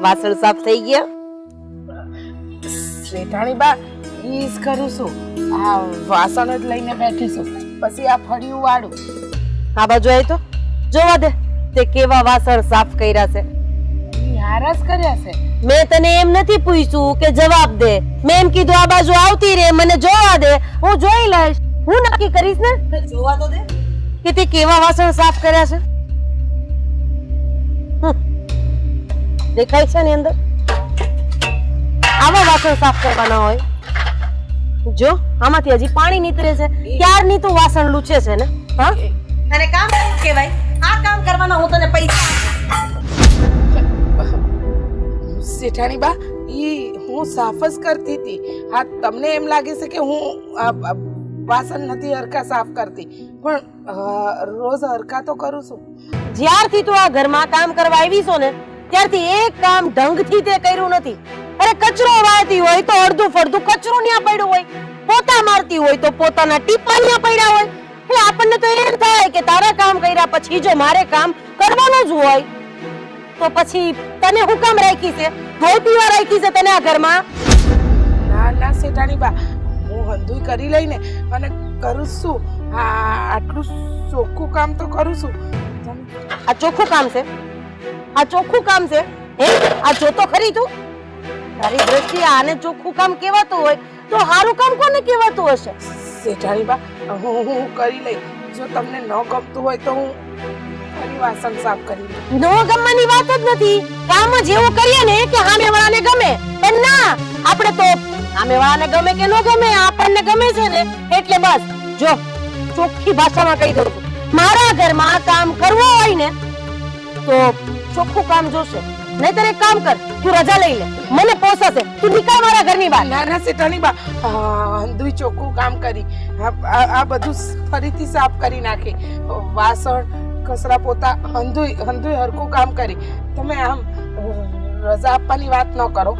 વાસણ સાફ થઈ ગયા? શેઠાણી બા ઈજ કરું છું, આ વાસણ જ લઈને બેઠી છું, પછી આ ફળિયું વાળું. આ બાજુ આવી તો જોવા દે તે કેવા વાસણ સાફ કર્યા છે. હારસ કર્યા છે. મેં તને એમ નથી પૂછ્યું કે જવાબ દે, મેં એમ કીધું આ બાજુ આવતી રે, મને જોવા દે, હું જોઈ લઈશ, હું નક્કી કરીશ ને. જોવા તો દે કે તે કેવા વાસણ સાફ કર્યા છે. દેખાય છે ને અંદર આવા વાસણ સાફ કરવાના હોય. જો આમાંથી હજી પાણી નીતરે છે, ક્યારની તું વાસણ લૂછે છે ને. હા અને કામ કેવાય આ કામ કરવાના, હું તને પૈસા. શેઠાણી બા હું સાફ જ કરતી હતી. હા તમને એમ લાગે છે કે હું વાસણ નથી હરખા સાફ કરતી, પણ રોજ હરખા તો કરું છું. જ્યારથી તું આ ઘરમાં કામ કરવા આવી છો ને ત્યારથી એક કામ ઢંગથી તે કર્યું નથી. અરે કચરો વાળતી હોય તો અડધું ફડધું કચરો ન્યા પડ્યો હોય, પોતા મારતી હોય તો પોતાના ટીપા ન્યા પડ્યા હોય. એટલે આપણને તો એમ થાય કે તારા કામ કર્યા પછી જો મારે કામ કરવાનું જ હોય તો પછી તને હું કામ રાખી છે, ધોતીવા રાખી છે તને આ ઘરમાં. ના ના શેઠાણી બા, હું હંધુય કરી લઈને અને કરું છું. આટલું ચોખ્ખું કામ તો કરું છું. આ ચોખ્ખું કામ છે, આ ચોખ્ખું કામ છે. હે આ જોતો ખરી તું, તારી દ્રષ્ટિએ આને ચોખ્ખું કામ કહેવાતું હોય તો સારું કામ કોને કહેવાતું હશે? શેઠાણી બા હું કરી લઈ. જો તમને ન ગમતું હોય તો હું ફરી વાસણ સાફ કરી લઉં. નો ગમવાની વાત જ નથી, કામ જ એવું કરીએ ને કે સામેવાળાને ગમે. પણ ના, આપણે તો સામેવાળાને ગમે કે ન ગમે, આપણને ગમે છે ને એટલે બસ. જો ચોખ્ખી ભાષામાં કહી દઉં છું, મારા ઘરમાં કામ કરવું હોય ને તો ચોખ્ખું કામ જોશે. નહીતર એક કામ કર, તું રજા લઈ લે, મને પોસાશે, તું નીકળ મારા ઘરની બહાર. ના ના શેઠાણી બા, હંધુય ચોખ્ખું કામ કરી, આ બધું ફરીથી સાફ કરી નાખી. વાસણ કચરા પોતા હંધુય હરખું કામ કરી. તમે આમ રજા આપવાની વાત ન કરો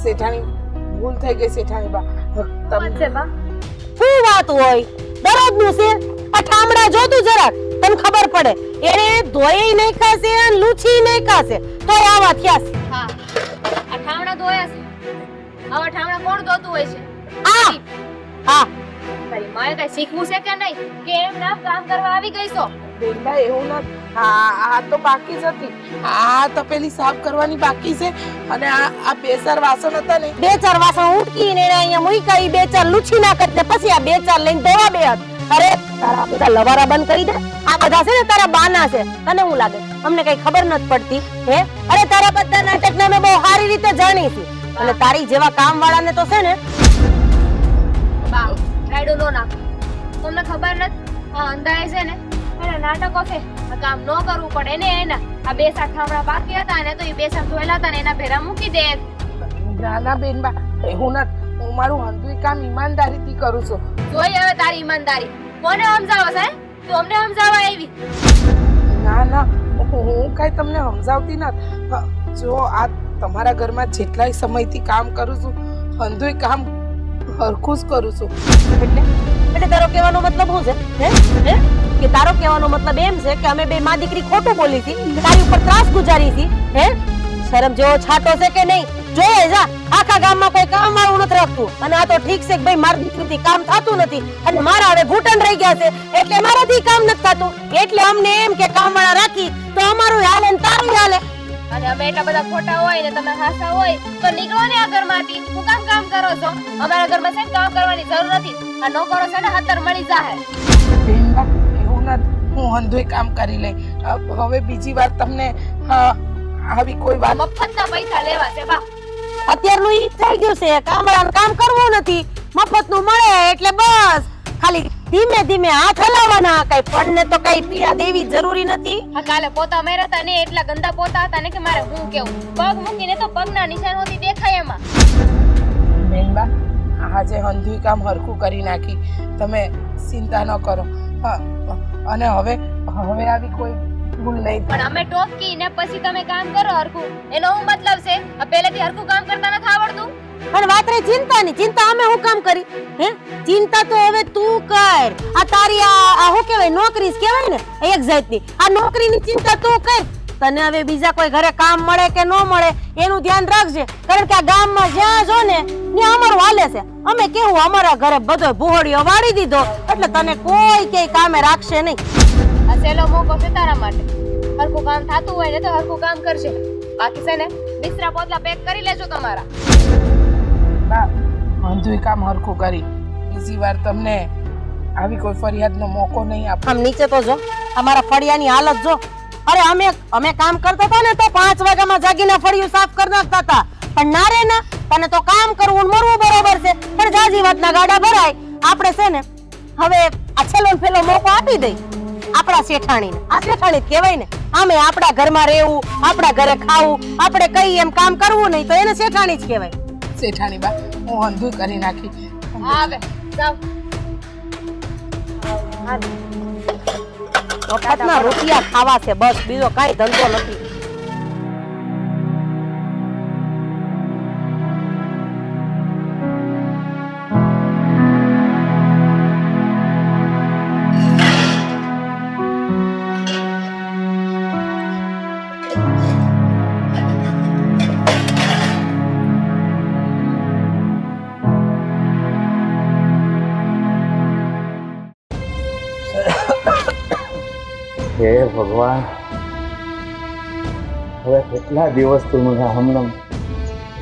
શેઠાણી, ભૂલ થઈ ગઈ શેઠાણી બા. શું વાત હોય દરરોજનું છે? આ ઠામડા જોતું જરાક તને ખબર પડે. એને ધોઈ નહીં ખાશે અને લૂછી નહીં ખાશે તો આવા થયા છે. હા આ ઠામડા ધોયા છે, આવા ઠામડા કોણ ધોતું હોય છે? આ હા તારી માએ કઈ શીખવું છે કે નહીં કે એમ નામ કામ કરવા આવી ગઈ છો? બેટા એવું નથી, આ તો બાકી જ હતી. આ તપેલી સાફ કરવાની બાકી છે અને આ બે ચાર વાસણ હતા ને, બે ચાર વાસણ ઉટકીને એને અહીંયા મૂક્યા, ઈ બે ચાર લૂછી ના કરતે પછી આ બે ચાર લઈને ધોવા બે હાથ. અરે તારા બધા લવારા બંધ કરી દે. આ બધા છે ને તારા બાના છે. તને શું લાગે અમને કઈ ખબર નથી પડતી? હે અરે તારા બધા નાટકને અમે બહુ સારી રીતે જાણી છે અને તારી જેવા કામ વાળાને તો છે ને બા રાયડો નો નાખો. તમને ખબર નથી આ અંધાય છે ને એના નાટકો છે, આ કામ ન કરવું પડે ને એના. આ બે સાત ઠામડા બાકી હતા ને તો એ બે સાત ધોયેલા હતા ને એના ભેરા મૂકી દે. નાના બેનબા એવું નથી, હું મારું હંધુય કામ ઈમાનદારીથી કરું છું. જોઈ હવે તારી ઈમાનદારી. કોને સમજાવો છે? તું અમને સમજાવવા આવી? ના ના હું કઈ તમને સમજાવતી નથી. જો આ તમારા ઘરમાં જેટલાય સમયથી કામ કરું છું, હંધુય કામ હરખું જ કરું છું. એટલે તારો કહેવાનો મતલબ શું છે? હે કે તારો કહેવાનો મતલબ એમ છે કે અમે બે માં દીકરી ખોટું બોલી હતી, તારી ઉપર ત્રાસ ગુજારી હતી? હે શરમ જેવો છાટો છે કે નહીં? જોયે જા આખા ગામમાં કોઈ કામ વાળું નથી રાખતું અને આ તો ઠીક છે કે ભાઈ મારી દીકરીથી કામ થતું નથી અને મારા હવે ઘૂંટણ રહી ગયા છે એટલે મારાથી કામ નથી થતું, એટલે અમને એમ કે કામ વાળા રાખી તો અમારું હાલે ને તારું હાલે. અને અમે એટલા બધા ખોટા હોય ને તમે હાસા હોય તો નીકળો ને આ ઘરમાંથી. હું કામ કરો છો? અમારા ઘરમાં છે ને કામ કરવાની જરૂર નથી. આ નો કરો છે ને હાતર મળી જાહે. બેનબા એવું નથી, હું હંધુય કામ કરી લઈ. હવે બીજી વાર તમને આવી કોઈ વાત મફતના પૈસા લેવા છે બા. અત્યારનું ઈ થઈ ગયું છે, કામ વાળાનું કામ કરવું નથી, મફતનું મળે એટલે બસ ખાલી ધીમે ધીમે હાથ હલાવવાના. કઈ પડને તો કઈ પીડા દેવી જરૂરી નથી. આ કાલે પોતા મેરા હતા ને એટલા ગંદા પોતા હતા ને કે મારે હું કેવું, પગ મૂકીને તો પગના નિશાન હોતી દેખાય એમાં. બેનબા આજે હંધુય કામ હરખું કરી નાખી, તમે ચિંતા ન કરો. અને હવે આવી કોઈ ભૂલ નહીં. પણ અમે ટોકી ને પછી તમે કામ કરો હરખું, એનો શું મતલબ છે? આ પહેલેથી હરખું કામ કરતા નથી આવડતું? પણ વાત રે ચિંતાની, ચિંતા અમે હું કામ કરી? હે ચિંતા તો હવે તું કર. આ તારી આ શું કહેવાય નોકરી જ કહેવાય ને એક જાતની. આ નોકરીની ચિંતા તું કર તને હવે બીજા કોઈ ઘરે કામ મળે કે ન મળે એનું ધ્યાન રાખજે, કારણ કે આ ગામમાં જ્યાં જો ને ત્યાં અમારું હાલે છે. અમે કેવું અમારા ઘરે બધો ભૂહળીઓ વાળી દીધો એટલે તને કોઈ કે કામે રાખશે નહીં. આ સહેલો મોકો છે તારા માટે. હરખું કામ થતું હોય ને તો હરખું કામ કરજે. બાકી છે ને બિસ્તરા પોતલા પેક કરી લેજો તમારા. બા અંધુય કામ હરખું કરી, બીજી વાર તમને આવી કોઈ ફરિયાદનો મોકો નહીં આપો. આમ નીચે તો જો અમારા ફળિયાની હાલત જો. અરે અમે કામ કરતા હતા ને તો 5 વાગ્યામાં જાગીને ફળિયું સાફ કરી નાખતા હતા, પણ ના રે ના, તને તો કામ કરવું ને મરવું બરોબર છે, પણ જાજી વાતના ગાડા ભરાય. આપણે છે ને હવે આ છેલ્લો ને પેલો મોકો આપી દઈ આપણા શેઠાણીને. આ શેઠાણી જ કહેવાય ને. આમે આપણા ઘરમાં રહેવું, આપણા ઘરે ખાવું, આપણે કઈ એમ કામ કરવું નહીં તો એને શેઠાણી જ કહેવાય. શેઠાણી બા હું અંધુય કરી નાખી. આવે જાવ. મફતના રૂપિયા ખાવા છે બસ, બીજો કાંઈ ધંધો નથી. હે ભગવાન, હવે કેટલા દિવસ તું મને હમણાં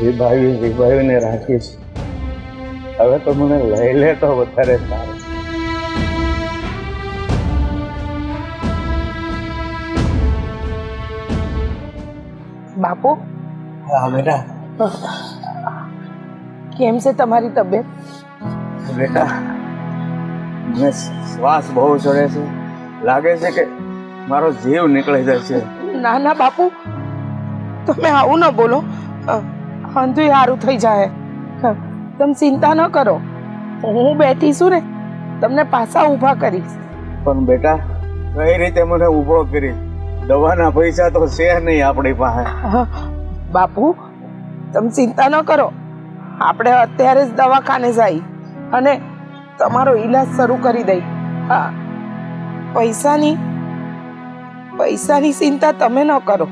વિભાવીને રાખીશ. હવે તો મને લઈ લે તો વધારે સારું. બાપુ હા બેટા. કેમ છે તમારી તબિયત? બેટા મને શ્વાસ બહુ ચડે છે, લાગે છે કે મારો જીવ નીકળી જશે. ના ના બાપુ, તમે આવું ન બોલો. અંધુય સારું થઈ જાય. તમે ચિંતા ન કરો, હું બેઠી છું ને, તમને પાછા ઊભા કરીશ. પણ બેટા કઈ રીતે મને ઊભો કરી? દવાના પૈસા તો છે નહીં આપણી પાસે. બાપુ તમે ચિંતા ન કરો, આપણે અત્યારે જ દવાખાને જઈ અને તમારો ઈલાજ શરૂ કરી દઈ. હા, પૈસાની ચિંતા તમે ન કરો,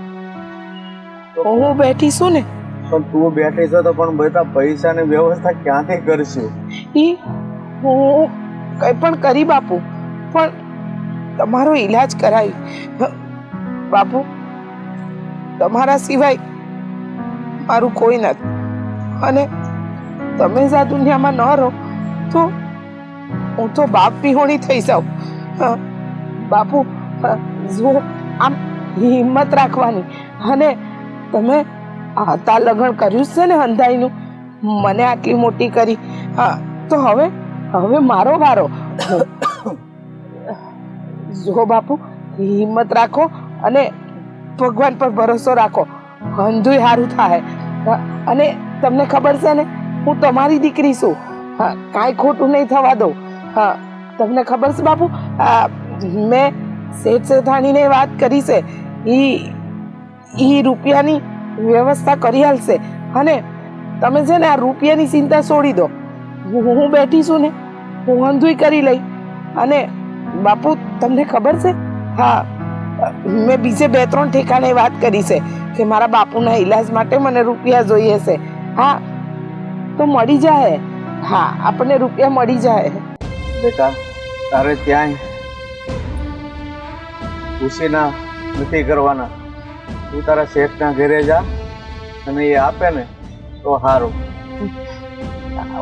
હું બેઠી છું ને. પણ તું બેઠી છો તો પણ બેટા પૈસાની વ્યવસ્થા ક્યાંથી કરશું? હું કઈ પણ કરી બાપુ, પણ તમારો ઈલાજ કરાવી. બાપુ તમારા સિવાય મારું કોઈ નથી, અને તમે જ આ દુનિયામાં ન રહો તો હું તો બાપ વિહોણી થઈ જાઉં. બાપુ જો આમ હિંમત રાખવાની, અને તમે હતા લગ્ન કર્યું છે ને હંધાઈનું, મને આટલી મોટી કરી, તો હવે મારો વારો. જો બાપુ હિંમત રાખો અને ભગવાન પર ભરોસો રાખો, અંધુય સારું થાય. અને તમને ખબર છે ને હું તમારી દીકરી છું. હા, કાંઈ ખોટું નહીં થવા દો. હા, તમને ખબર છે બાપુ, મેં શેઠ શેઠાણીને વાત કરી છે, ઈ રૂપિયાની વ્યવસ્થા કરી હાલશે. અને તમે છે ને આ રૂપિયાની ચિંતા છોડી દો. હું બેઠી છું ને, હું અંધુય કરી લઈ. અને બાપુ તમને ખબર છે, હા મેં બીજે 2-3 ઠેકાણે વાત કરી છે કે મારા બાપુના ઈલાજ માટે મને રૂપિયા જોઈએ છે. હા, તો મળી જાય. હા, આપણને રૂપિયા મળી જાય. બેટા તારે ક્યાંય ખુશીના નથી કરવાના. તું તારા શેઠના ઘરે જા અને એ આપે ને તો સારું.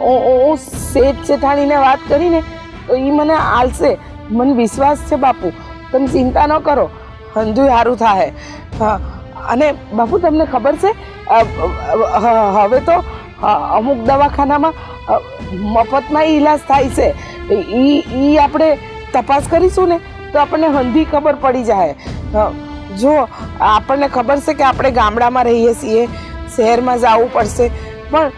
હું શેઠ શેઠાણીને વાત કરીને તો એ મને આલશે, મને વિશ્વાસ છે બાપુ. તમે ચિંતા ન કરો, અંધુય સારું થાય. હા, અને બાપુ તમને ખબર છે હવે તો અમુક દવાખાનામાં મફતમાં ઈલાજ થાય છે. ઈ આપણે તપાસ કરીશું ને તો આપણને હંધી ખબર પડી જાય. જો આપણને ખબર છે કે આપણે ગામડામાં રહીએ છીએ, શહેરમાં જવું પડશે, પણ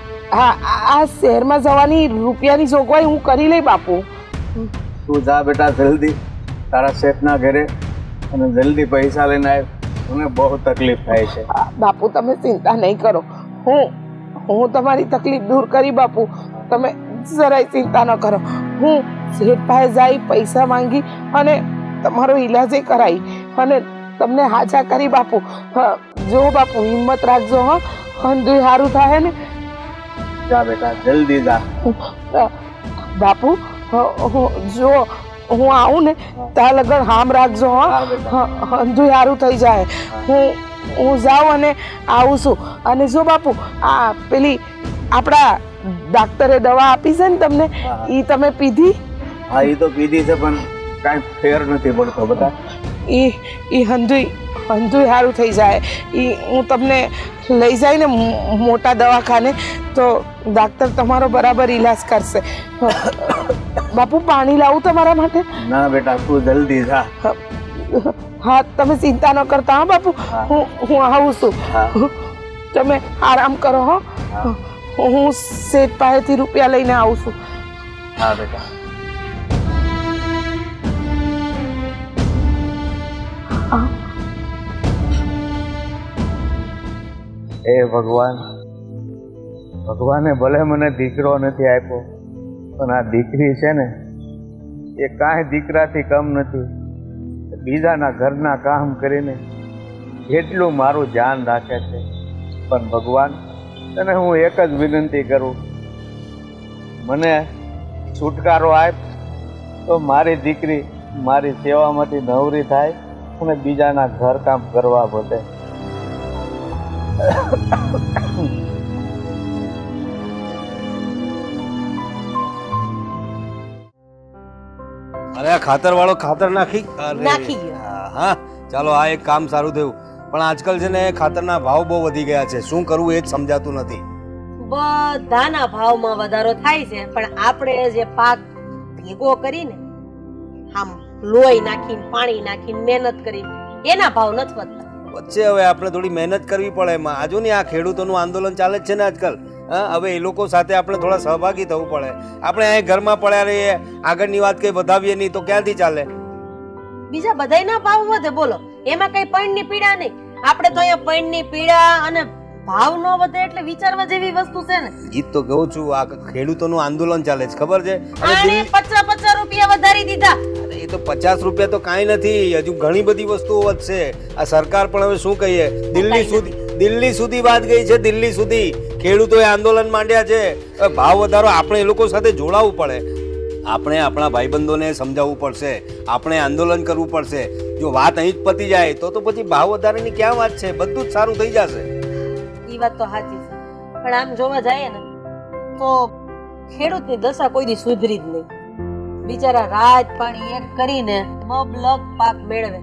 આ શહેરમાં જવાની રૂપિયાની જોગવાઈ હું કરી લઈ બાપુ. તું જા બેટા જલ્દી તારા શેઠના ઘરે અને જલ્દી પૈસા લઈને આવ. મને બહુ તકલીફ થાય છે. બાપુ તમે ચિંતા નહીં કરો, હું તમારી તકલીફ દૂર કરી બાપુ. તમે જરાય ચિંતા ન કરો. હું શેઠ પાસે જઈ પૈસા માંગી અને તમારો ઈલાજ કરાવી અને તમને હાજા કરી બાપુ. જો બાપુ હિંમત રાખજો હો, હંધુય સારું થાય ને. જા બેટા જલ્દી જા. બાપુ જો હું આવું ને ત્યાં લગન હામ રાખજો હો. હા બેટા. હંધુય સારું થઈ જાય. હું જાઉં અને આવું છું. અને જો બાપુ આ પેલી આપણા ડાક્ટરે દવા આપી છે ને તમને, હા. એ તમે પીધી? હા એ તો પીધી છે પણ કાંઈ ફેર નથી પડતો બેટા. એ હંધુય સારું થઈ જાય. હું તમને લઈ જાય ને મોટા દવાખાને તો ડાક્ટર તમારો બરાબર ઈલાજ કરશે. બાપુ પાણી લાવું તમારા માટે? ના બેટા તું જલ્દી જા. હા તમે ચિંતા ન કરતા હા બાપુ. હા. હું આવું છું. હા. તમે આરામ કરો હો. હા. હું શેઠ પાસેથી રૂપિયા લઈને આવું છું. હા બેટા. એ ભગવાન, ભગવાને ભલે મને દીકરો નથી આપ્યો પણ આ દીકરી છે ને એ કાંઈ દીકરાથી કમ નથી. બીજાના ઘરના કામ કરીને એટલું મારું ધ્યાન રાખે છે. પણ ભગવાન તને હું એક જ વિનંતી કરું, મને છુટકારો આપ તો મારી દીકરી મારી સેવામાંથી નવરી થાય અને બીજાના ઘર કામ કરવા બધે. અરે આ ખાતર વાળો ખાતર નાખી નાખી ગયો. હા ચાલો આ એક કામ સારું થયું. પણ આજકાલ છે ને ખાતરના ભાવ બહુ વધી ગયા છે, શું કરવું એ જ સમજાતું નથી. બધાના ભાવમાં વધારો થાય છે પણ આપણે જે પાક ભેગો કરીને આમ લોહી નાખીને પાણી નાખીને મહેનત કરીને એના ભાવ નથી વધતા. વચ્ચે હવે આપણે થોડી મહેનત કરવી પડે એમાં. આજુ ને આ ખેડૂતોનું આંદોલન ચાલે જ છે ને આજકાલ. હા હવે એ લોકો સાથે આપણે થોડા સહભાગી થવું પડે. આપણે અહીં ઘરમાં પડ્યા રહીએ, આગળની વાત કઈ વધાવીએ નહીં તો ક્યાંથી ચાલે? બીજા બધાયના ભાવ વધે બોલો, એમાં કઈ પૈણની પીડા નહીં. આપણે તો અહીંયા પૈણની પીડા અને ભાવ ન વધે એટલે વિચારવા જેવી વસ્તુ છે ને. ગીત તો કહું છું, આ ખેડૂતોનું આંદોલન ચાલે છે ખબર છે. અને આને 50 રૂપિયા વધારી દીધા. એ તો 50 રૂપિયા તો કાંઈ નથી, હજુ ઘણી બધી વસ્તુઓ વધશે. આ સરકાર પણ હવે શું કહીએ, દિલ્હી સુધી વાત ગઈ છે. દિલ્હી સુધી ખેડૂતોએ આંદોલન માંડ્યા છે. હવે ભાવ વધારો આપણે એ લોકો સાથે જોડાવવું પડે. આપણે આપણા ભાઈબંધોને સમજાવવું પડશે, આપણે આંદોલન કરવું પડશે. જો વાત અહીં જ પતી જાય તો પછી ભાવ વધારાની ક્યાં વાત છે? બધું જ સારું થઈ જશે. ઈ વાત તો સાચી છે પણ આમ જોવા જઈએ ને તો ખેડૂતની દશા કોઈ દી સુધરી જ નહીં. બિચારા રાત પાણી એક કરીને મબલક પાક મેળવે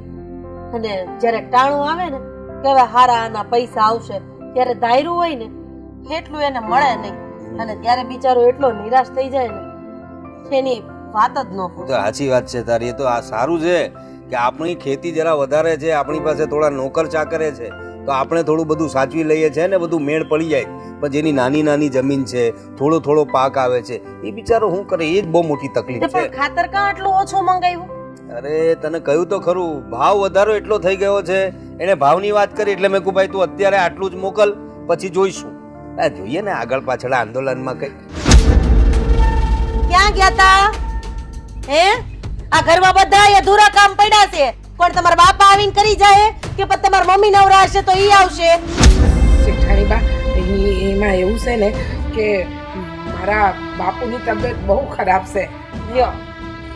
અને જ્યારે ટાણું આવે ને કે હવે હારા આના પૈસા આવશે, ત્યારે ધાર્યું હોય ને એટલું એને મળે નહીં અને ત્યારે બિચારો એટલો નિરાશ થઈ જાય ને એની વાત જ ન તો પૂછો. સાચી વાત છે તારી. એ તો આ સારું છે કે આપણી ખેતી જરા વધારે છે, આપણી પાસે થોડા નોકર ચાકરે છે તો આપણે થોડું બધું સાચવી લઈએ છીએ ને બધું મેળ પડી જાય. પણ જેની નાની નાની જમીન છે, થોડો થોડો પાક આવે છે, એ બિચારો શું કરે? એ જ બહુ મોટી તકલીફ છે. પણ ખાતર કાં આટલું ઓછું મંગાવ્યું? અરે તને કહ્યું તો ખરું, ભાવ વધારો એટલો થઈ ગયો છે. એને ભાવની વાત કરી એટલે મેં કહું ભાઈ તું અત્યારે આટલું જ મોકલ, પછી જોઈશું. આ જોઈએ ને આગળ પાછળ આંદોલનમાં કઈ. ક્યાં ગયા તા? હે આ ઘરમાં બધા અધૂરા કામ પડ્યા છે. કોણ તમારા બાપા આવીને કરી જાય કે પછી તમારા મમ્મી નવરા હશે તો ઈ આવશે? શેઠાણી બા એમાં એવું છે ને કે મારા બાપુની તબિયત બહુ ખરાબ છે. લ્યો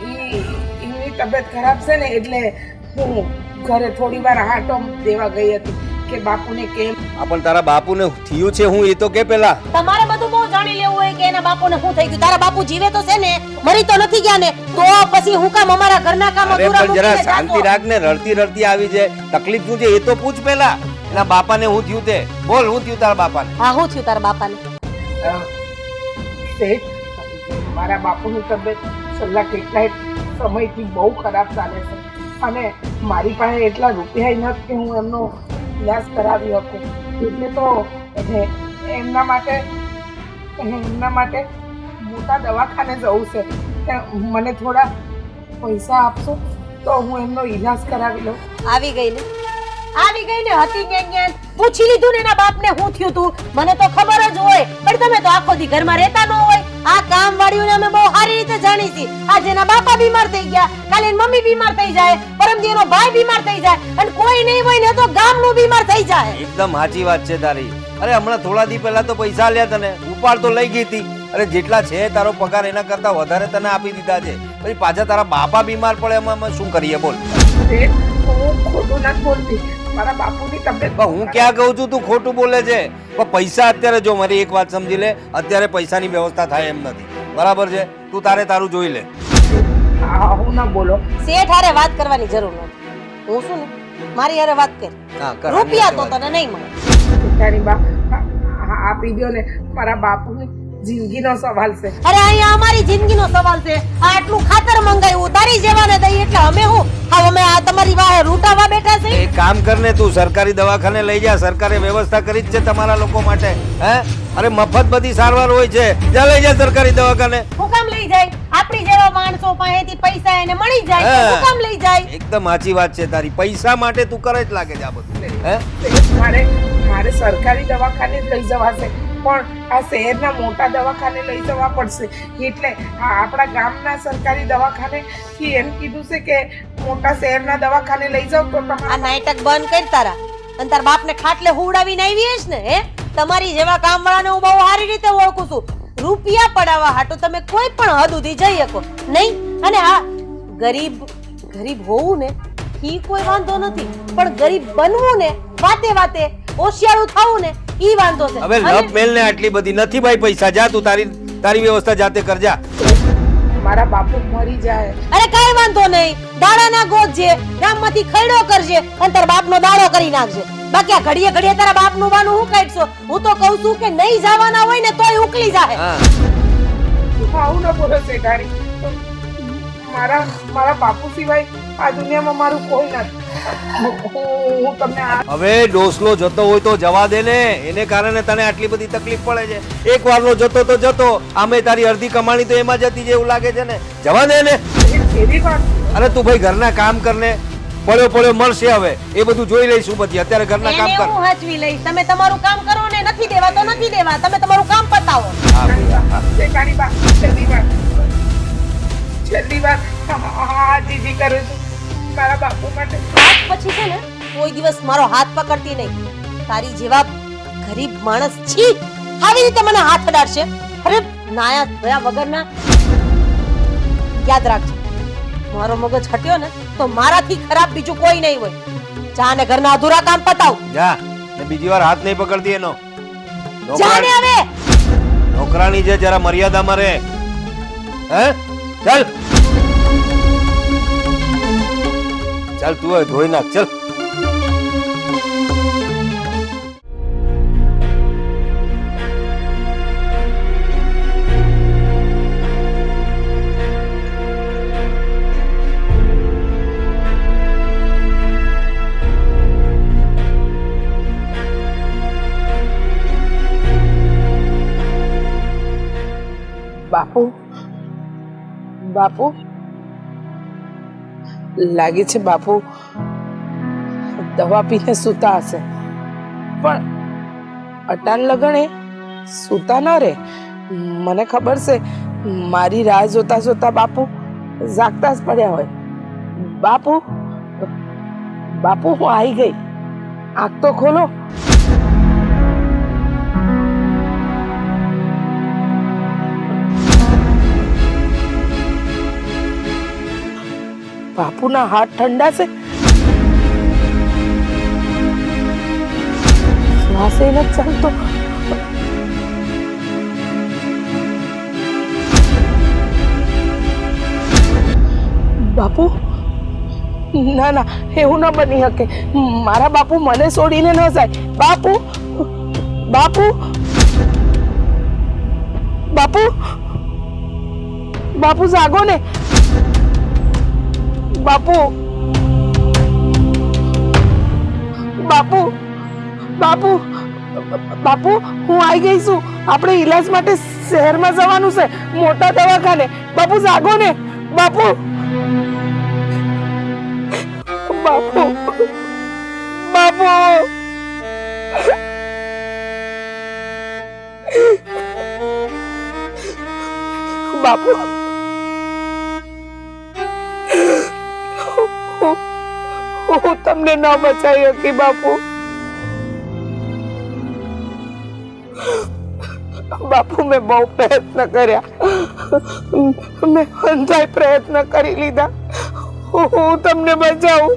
એમની તબિયત ખરાબ છે ને એટલે હું ઘરે થોડી વાર આંટો દેવા ગઈ હતી કે બાપુને કેમ. પણ તારા બાપુને થયું છે હું એ તો કે પેલા. તમારે બધું બહુ જાણી લેવું હોય કે એના બાપુને શું થઈ ગયું. તારા બાપુ જીવે તો છે ને, મરી તો નથી ગયા ને, તો પછી હું કામ અમારા ઘરના કામ અરે અધૂરા પણ જરા મૂકીને શાંતિ જાશો? રાખ ને, રડતી રડતી આવી છે. તકલીફ શું છે એ તો પૂછ પેલા. એના બાપાને હું થયું તે બોલ, હું થયું તારા બાપાને? હા શું થયું તારા બાપાને? શેઠ મારા બાપુની તબિયત છેલ્લા કેટલાય સમયથી બહુ ખરાબ ચાલે છે અને મારી પાસે એટલા રૂપિયા નથી કે હું એમનો ઇલાજ કરાવી શકું. એટલે તો એમના માટે મોટા દવાખાને જવું છે. મને થોડા પૈસા આપશો તો હું એમનો ઈલાજ કરાવી લઉં. આવી ગઈ ને હતી ક્યાં પૂછી લીધું ને એના બાપને શું થયું તું? મને તો ખબર જ હોય પણ તમે તો આખો દી ઘરમાં રહેતા ન હોય. આ કામ વાળીઓને અમે બહુ સારી રીતે જાણી છીએ. આજે એના બાપા બીમાર થઈ ગયા, કાલે એની મમ્મી બીમાર થઈ જાય, પરમદી એનો ભાઈ બીમાર થઈ જાય, અને કોઈ નહીં હોય ને તો ગામનું બીમાર થઈ જાય. એકદમ સાચી વાત છે તારી. અરે હમણાં થોડા દી પહેલા તો પૈસા આલ્યા તને, ઉપાડ તો લઈ ગઈ હતી. અરે જેટલા છે તારો પગાર એના કરતા વધારે તને આપી દીધા છે, પછી પાછા તારા બાપા બીમાર પડે એમાં અમે શું કરીએ બોલ? શેઠ, હું ખોટું નથી બોલતી. મારા બાપુની તબિયત પણ હું ક્યાં કહું છું તું ખોટું બોલે છે? પણ પૈસા અત્યારે જો મારી એક વાત સમજી લે, અત્યારે પૈસાની વ્યવસ્થા થાય એમ નથી, બરાબર છે? તું તારું જોઈ લે. હું ના બોલો. શેઠ હારે વાત કરવાની જરૂર નથી. હું શું ને મારી હારે વાત કર. હા, કર. રૂપિયા તો તને નહીં મળે. તારી બા આપી દો ને, મારા બાપુની જિંદગીનો સવાલ છે. અરે અહીંયા અમારી જિંદગીનો સવાલ છે. આ આટલું ખાતર મંગાવ્યું, તારી જેવાને દઈ એટલે અમે હું હા અમે આ તમારી વાહે રૂટાવા બેઠા છે? એક કામ કર ને, તું સરકારી દવાખાને લઈ જા. સરકારે વ્યવસ્થા કરી જ છે તમારા લોકો માટે. હે, અરે મફત બધી સારવાર હોય છે. જા લઈ જા સરકારી દવાખાને. હું કામ લઈ જાય? આપણી જેવા માણસો પાસેથી પૈસા એને મળી જાય તો હું કામ લઈ જાય? એકદમ સાચી વાત છે તારી. પૈસા માટે તું કરે જ લાગે છે આ બધું. હે, મારે સરકારી દવાખાને જ લઈ જવાશે, પણ આ શહેરના મોટા દવાખાને લઈ જવા પડશે. એટલે આપણા ગામના સરકારી દવાખાને થી એમ કીધું છે કે મોટા શહેરના દવાખાને લઈ જાવ તો આ તમારા નાટક બંધ કર તારા. અને તાર બાપને ખાટલે હુવડાવીને આવી હશ ને? હે, તમારી જેવા કામવાળાને હું બહુ સારી રીતે ઓળખું છું. રૂપિયા પડાવવા હાટુ તમે કોઈ પણ હદ સુધી જઈ શકો નહીં. અને હા, ગરીબ હોવું ને ઈ કોઈ વાંધો નથી, પણ ગરીબ બનવું ને વાતે વાતે હોશિયારું થવું ને ઈ વાંધો છે. હવે લપ મેલ ને આટલી બધી નથી ભાઈ પૈસા. જા તું તારી વ્યવસ્થા જાતે કરજા. મારા બાપુ મરી જાય. અરે કાઈ વાંધો નહીં, દાડાના ગોતજે, ગામમાંથી ખૈડો કરજે અને તારા બાપનો દાડો કરી નાખજે. બાકી આ ઘડીએ ઘડીએ તારા બાપનું વાનું હું કાઢશો? હું તો કહું છું કે નહીં જવાના હોય ને તોય ઉકલી જાય. આવું ન બોલો શેઠાણી. મારા બાપુ સિવાય આ દુનિયામાં મારું કોઈ નથી. હું તમને હવે ડોસલો જતો હોય તો જવા દે ને. એને કારણે તને આટલી બધી તકલીફ પડે છે. એક વારનો જતો તો જતો, આમે તારી અડધી કમાણી તો એમાં જતી છે એવું લાગે છે ને. જવા દે ને. એવી વાત. અરે તું ભાઈ ઘરના કામ કરને. પડ્યો મળશે હવે, એ બધું જોઈ લઈશું પછી. અત્યારે ઘરના કામ કર. હું હાચવી લઈશ. તમે તમારું કામ કરો ને, નથી દેવા તો નથી દેવા. તમે તમારું કામ પતાવો. શેઠાણી બા, છેલ્લી વાર હા જીજી કરું છું મારા બાપુ માટે. આજ પછી છે ને કોઈ દિવસ મારો હાથ પકડતી નહીં. તારી જેવા ગરીબ માણસ છી આવી રીતે મને હાથ અડાડશે. અરે નાયા ધોયા વગરના. યાદ રાખજો, મારો મગજ હટ્યો ને તો મારાથી ખરાબ બીજું કોઈ નહીં હોય. જા ને ઘરના અધૂરા કામ પતાવ. જા ને બીજી વાર હાથ નહીં પકડતી એનો. જા ને હવે. નોકરાણી છે, જરા મર્યાદામાં રહે. હે, ચાલ ચાલ તું હવે ધોઈ નાખ. ચાલ. બાપુ લાગે છે બાપુ દવા પીને સૂતા હશે, પણ અટાણ લગણે સૂતા ન રે. મને ખબર છે મારી રાહ જોતા જોતા બાપુ જાગતા જ પડ્યા હોય. બાપુ હું આવી ગઈ. આંખ તો ખોલો. બાપુના હાથ ઠંડા છે. શ્વાસે નથી ચાલતો. બાપુ, ના એવું ન બની શકે. મારા બાપુ મને છોડીને ન જાય. બાપુ જાગો ને. બાપુ હું આવી ગઈ છું. આપણે ઈલાજ માટે શહેરમાં જવાનું છે, મોટા દવાખાને. બાપુ જાગો ને. બાપુ બાપુ હું તમને ન બચાવી હતી બાપુ. બાપુ મેં બહુ પ્રયત્ન કર્યા, મેં અંધાય પ્રયત્ન કરી લીધા હું તમને બચાવું,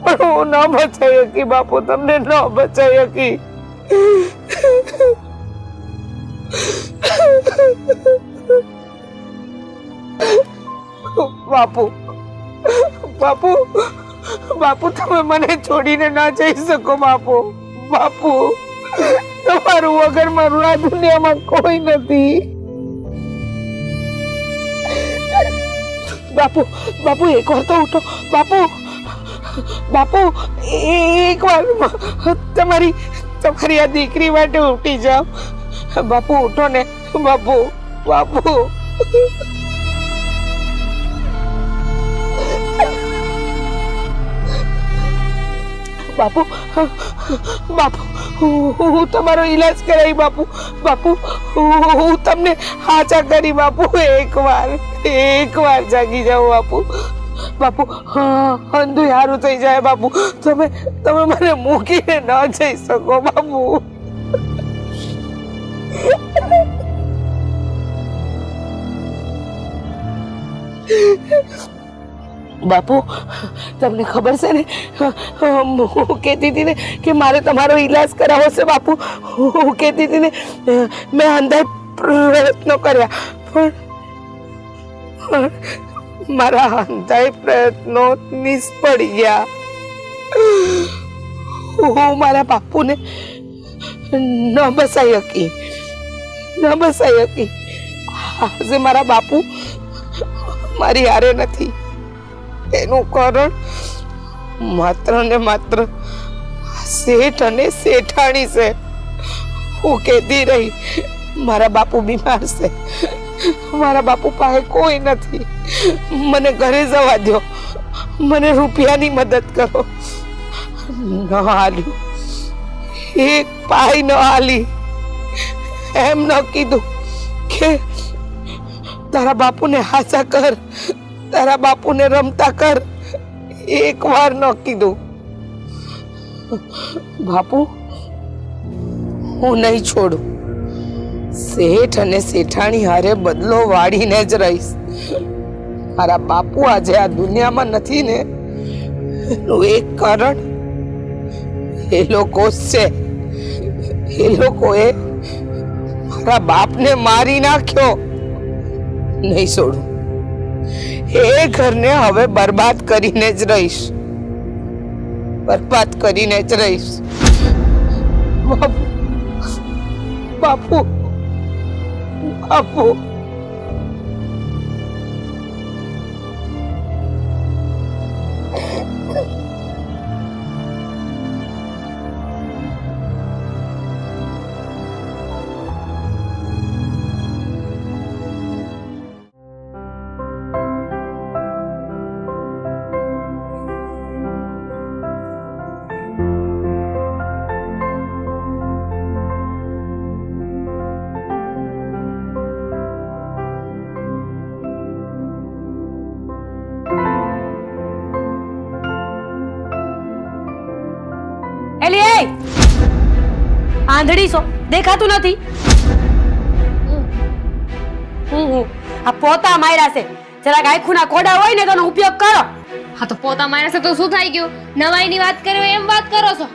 પણ હું ન બચાવી શકી બાપુ, તમને ન બચાવી શકી. બાપુ બાપુ બાપુ તમે મને છોડીને ના જઈ શકો બાપુ. બાપુ તમારું વગર મારું આ દુનિયામાં કોઈ નથી. બાપુ બાપુ એક વાર તો ઉઠો બાપુ. બાપુ એક વાર તમારી તમારી આ દીકરી માટે ઉઠી જાઓ બાપુ. ઉઠો ને બાપુ. બાપુ બાપુ બાપુ હું તમારો ઈલાજ કરાવી બાપુ. બાપુ હું તમને હાચા કરી બાપુ. એક વાર જાગી જાઓ બાપુ. બાપુ હા અંધું સારું થઈ જાય બાપુ. તમે તમે મને મૂકીને ન જઈ શકો બાપુ. બાપુ તમને ખબર છે ને હું કહેતી હતી ને કે મારે તમારો ઈલાજ કરાવવો છે બાપુ. હું કહેતી હતી ને મેં અંધાય પ્રયત્નો કર્યા પણ મારા અંધાય પ્રયત્નો નિષ્ફળ ગયા. હું મારા બાપુને ન બસાઈ શકી. આજે મારા બાપુ મારી હારે નથી. એનું કારણ માત્ર ને માત્ર શેઠ અને શેઠાણી છે. હું કહેતી રહી મારા બાપુ બીમાર છે, મારા બાપુ પાસે કોઈ નથી, મને ઘરે જવા દો, મને રૂપિયાની મદદ કરો. ન હાલ્યું, એક પાય ન હાલી. એમ ન કીધું કે તારા બાપુને હાચા કર, તારા બાપુને રમતા કર. એક વાર ન કીધું. બાપુ હું નહીં છોડું. શેઠ અને શેઠાણી હારે બદલો વાળીને જ રહીશ. મારા બાપુ આજે આ દુનિયામાં નથી ને એનું એક કારણ એ લોકો છે. એ લોકોએ મારા બાપને મારી નાખ્યો. નહીં છોડું. એ ઘરને હવે બરબાદ કરીને જ રહીશ. બરબાદ કરીને જ રહીશ. બાપુ બાપુ બાપુ એલી એ આંધળી છો, દેખાતું નથી? આ પોતા માર્યા છે. જરાક આંખોના કોડા હોય ને તો એનો ઉપયોગ કરો. હા તો પોતા માર્યા છે તો શું થઈ ગયું? નવાઈની વાત કર્યો એમ વાત કરો છો?